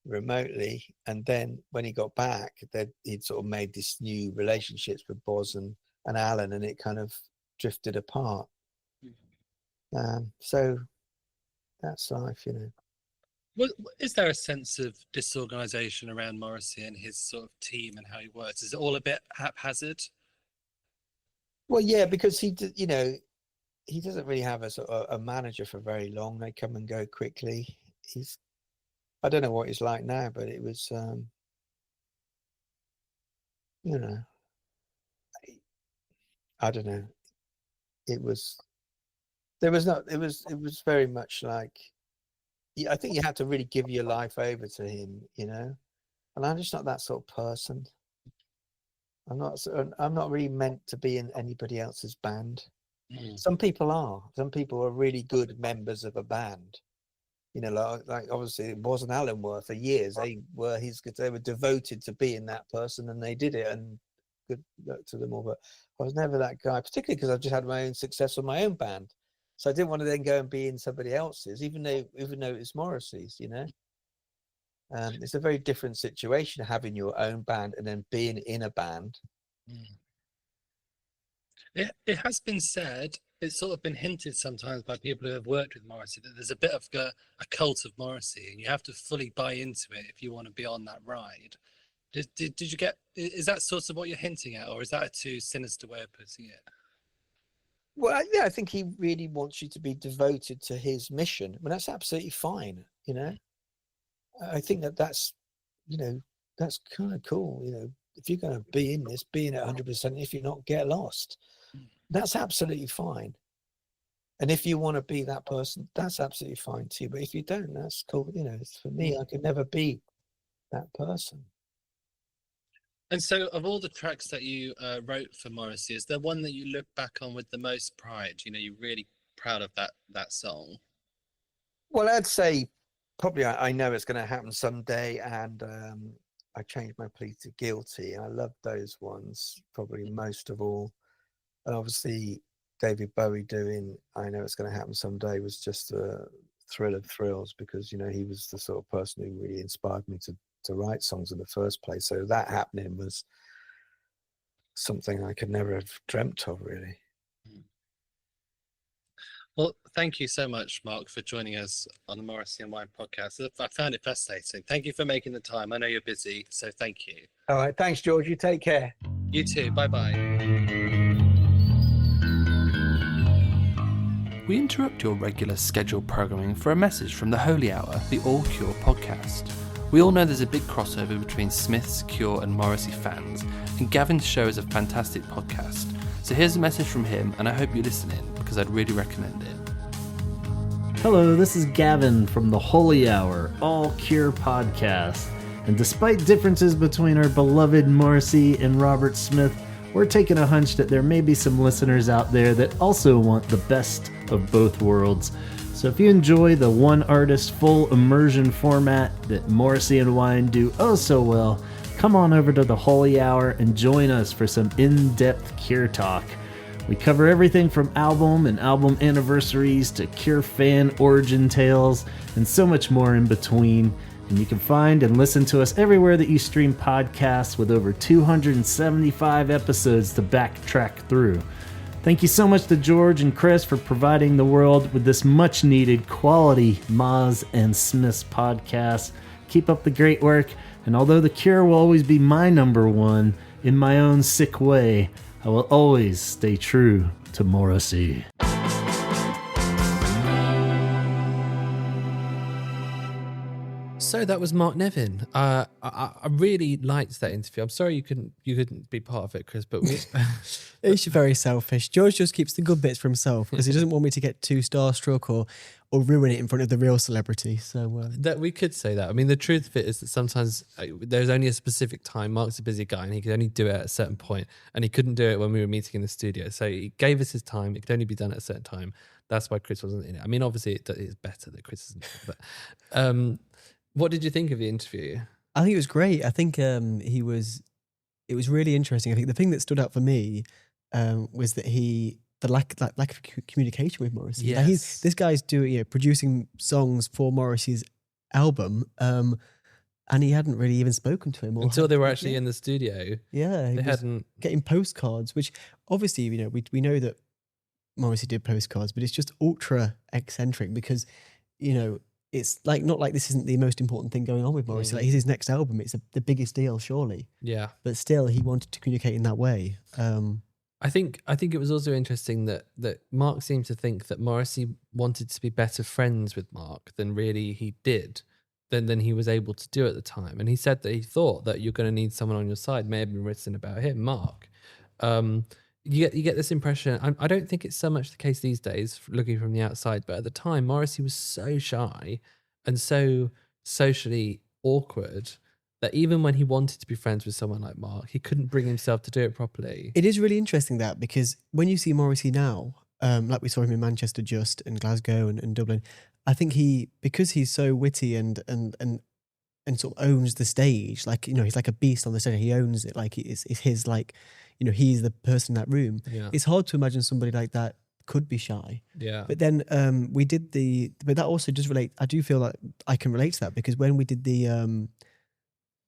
remotely. And then when he got back, he'd sort of made this new relationships with Boz and Alan, and it kind of drifted apart. So that's life, you know. Is there a sense of disorganization around Morrissey and his sort of team and how he works? Is it all a bit haphazard? Well, yeah, because he doesn't really have a manager for very long. They come and go quickly. I don't know what he's like now, but it was, you know, I don't know. It was very much like, I think you have to really give your life over to him, you know. And I'm just not that sort of person. I'm not really meant to be in anybody else's band. Some people are. Some people are really good members of a band. You know, like obviously it wasn't Alan were for years. They were devoted to being that person, and they did it. And good luck to them all. But I was never that guy, particularly because I've just had my own success with my own band. So I didn't want to then go and be in somebody else's, even though it's Morrissey's, you know. It's a very different situation having your own band and then being in a band. It has been said, it's sort of been hinted sometimes by people who have worked with Morrissey, that there's a bit of a cult of Morrissey, and you have to fully buy into it if you want to be on that ride. Did you get, is that sort of what you're hinting at, or is that a too sinister way of putting it? Well, yeah, I think he really wants you to be devoted to his mission. I mean, that's absolutely fine, you know. I think that's, you know, that's kind of cool. You know, if you're going to be in this, be in it 100%. If you're not, get lost. That's absolutely fine. And if you want to be that person, that's absolutely fine too. But if you don't, that's cool. You know, for me, I could never be that person. And so, of all the tracks that you wrote for Morrissey, is there one that you look back on with the most pride? You know, you're really proud of that song. Well, I'd say probably I Know It's Going to Happen Someday, and I Changed My Plea to Guilty. I love those ones probably most of all. And obviously, David Bowie doing "I Know It's Going to Happen Someday" was just a thrill of thrills, because he was the sort of person who really inspired me to write songs in the first place. So that happening was something I could never have dreamt of, really. Well, thank you so much, Mark, for joining us on the Morrissey and Wine podcast. I found it fascinating. Thank you for making the time. I know you're busy, so thank you. All right, thanks, George. You take care. You too. Bye-bye. We interrupt your regular scheduled programming for a message from the Holy Hour, the All Cure podcast. We all know there's a big crossover between Smiths, Cure and Morrissey fans, and Gavin's show is a fantastic podcast. So here's a message from him, and I hope you listen in, because I'd really recommend it. Hello, this is Gavin from the Holy Hour, All Cure podcast. And despite differences between our beloved Morrissey and Robert Smith, we're taking a hunch that there may be some listeners out there that also want the best of both worlds. So if you enjoy the one artist full immersion format that Morrissey and Wine do oh so well, come on over to the Holy Hour and join us for some in-depth Cure talk. We cover everything from album and album anniversaries to Cure fan origin tales and so much more in between. And you can find and listen to us everywhere that you stream podcasts, with over 275 episodes to backtrack through. Thank you so much to George and Chris for providing the world with this much needed quality Moz and Smiths podcast. Keep up the great work, and although the Cure will always be my number one, in my own sick way, I will always stay true to Morrissey. So that was Mark Nevin. I really liked that interview. I'm sorry you couldn't be part of it, Chris, but we... He's very selfish. George just keeps the good bits for himself because he doesn't want me to get too starstruck or ruin it in front of the real celebrity. So that we could say that. I mean, the truth of it is that sometimes there's only a specific time. Mark's a busy guy and he could only do it at a certain point, and he couldn't do it when we were meeting in the studio. So he gave us his time. It could only be done at a certain time. That's why Chris wasn't in it. I mean, obviously it's better that Chris isn't in it, but what did you think of the interview? I think it was great. I think it was really interesting. I think the thing that stood out for me was that the lack of communication with Morrissey. Yes. Like this guy's doing producing songs for Morrissey's album, and he hadn't really even spoken to him until they were actually in the studio. Yeah, they hadn't getting postcards, which obviously we know that Morrissey did postcards, but it's just ultra eccentric because it's like not like this isn't the most important thing going on with Morrissey. Like his next album, it's the biggest deal, surely. Yeah, but still, he wanted to communicate in that way. I think it was also interesting that Mark seemed to think that Morrissey wanted to be better friends with Mark than really he did, than he was able to do at the time. And he said that he thought that you're going to need someone on your side. May have been written about him, Mark. You get this impression. I don't think it's so much the case these days, looking from the outside, but at the time, Morrissey was so shy and so socially awkward that even when he wanted to be friends with someone like Mark, he couldn't bring himself to do it properly. It is really interesting that, because when you see Morrissey now, like we saw him in Manchester just and Glasgow and Dublin, I think because he's so witty and sort of owns the stage, like, he's like a beast on the stage. He owns it, like it's his, like, he's the person in that room. Yeah. It's hard to imagine somebody like that could be shy. Yeah. But then but that also does relate. I do feel like I can relate to that, because when we did the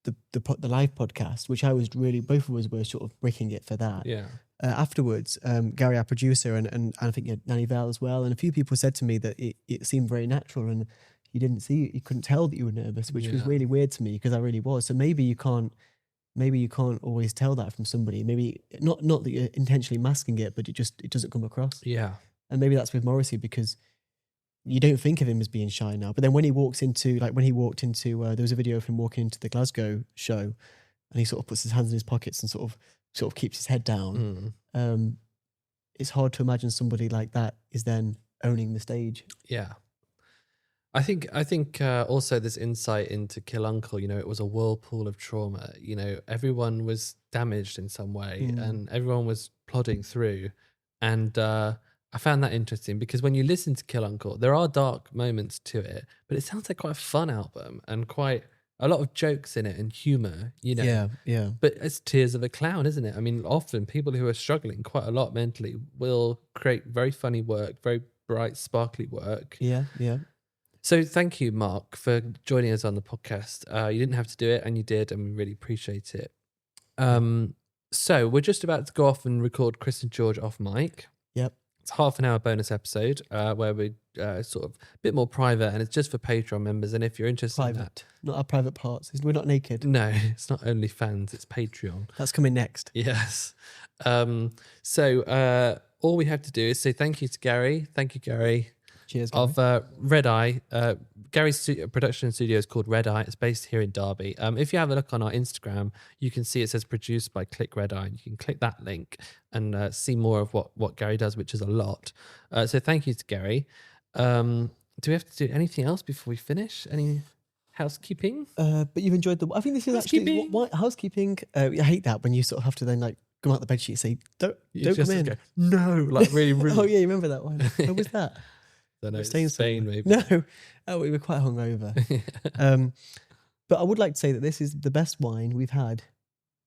live podcast, which I was really, both of us were sort of bricking it for that. Yeah. Afterwards, Gary, our producer, and I think Nanny Val as well, and a few people said to me that it seemed very natural, and you couldn't tell that you were nervous, which was really weird to me, because I really was. So maybe you can't always tell that from somebody. Maybe not that you're intentionally masking it, but it doesn't come across. Yeah. And maybe that's with Morrissey, because you don't think of him as being shy now. But then when he walked into, there was a video of him walking into the Glasgow show, and he sort of puts his hands in his pockets and sort of keeps his head down. It's hard to imagine somebody like that is then owning the stage. Yeah. I think also this insight into Kill Uncle, it was a whirlpool of trauma. Everyone was damaged in some way, and everyone was plodding through. And I found that interesting, because when you listen to Kill Uncle, there are dark moments to it, but it sounds like quite a fun album and quite a lot of jokes in it and humor, you know. Yeah. But it's tears of a clown, isn't it? I mean, often people who are struggling quite a lot mentally will create very funny work, very bright, sparkly work. Yeah. So thank you, Mark, for joining us on the podcast. You didn't have to do it, and you did, and we really appreciate it. So we're just about to go off and record Chris and George off mic. Yep. It's half an hour bonus episode where we sort of a bit more private, and it's just for Patreon members. And if you're interested in that, Private, not our private parts. We're not naked. no, it's not only fans, it's Patreon. That's coming next. Yes. So all we have to do is say thank you to Gary. Thank you, Gary. Cheers, Gary. Of Red Eye. Gary's production studio is called Red Eye. It's based here in Derby. If you have a look on our Instagram, you can see it says produced by Click Red Eye. You can click that link and see more of what Gary does, which is a lot. So thank you to Gary. Do we have to do anything else before we finish? Any housekeeping? But you've enjoyed I think this is actually Housekeeping. what housekeeping. I hate that when you sort of have to then like come out the bed sheet and say, don't just come in. go, no, like really rude. Oh yeah, you remember that one? What was that? I don't know, Staying Spain somewhere. maybe. No. Oh, we were quite hungover. But I would like to say that this is the best wine we've had.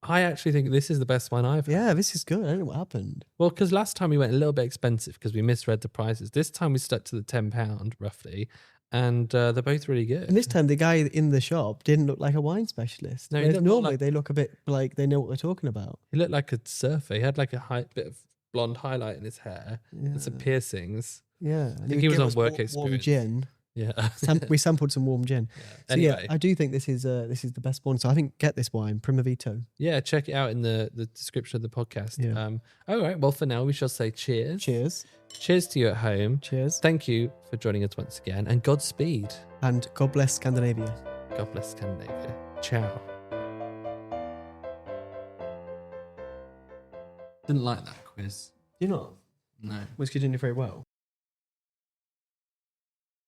I actually think this is the best one I've had. Yeah, this is good. I don't know what happened. Well, because last time we went a little bit expensive because we misread the prices. This time we stuck to the £10 roughly, and they're both really good. And this time the guy in the shop didn't look like a wine specialist. No, he Whereas looked more normally like- they look a bit like they know what they're talking about. He looked like a surfer. He had like a bit of blonde highlight in his hair and some piercings. Yeah. I think he was on work Warm experience. gin. Yeah. We sampled some warm gin. So Anyway, yeah, I do think this is the best one. So I think get this wine, Primavito. yeah, check it out in the description of the podcast. Yeah. All right. Well, for now, we shall say cheers. Cheers. Cheers to you at home. Cheers. Thank you for joining us once again, and Godspeed. And God bless Scandinavia. God bless Scandinavia. Ciao. Didn't like that quiz. You're not? No. Was you doing it very well?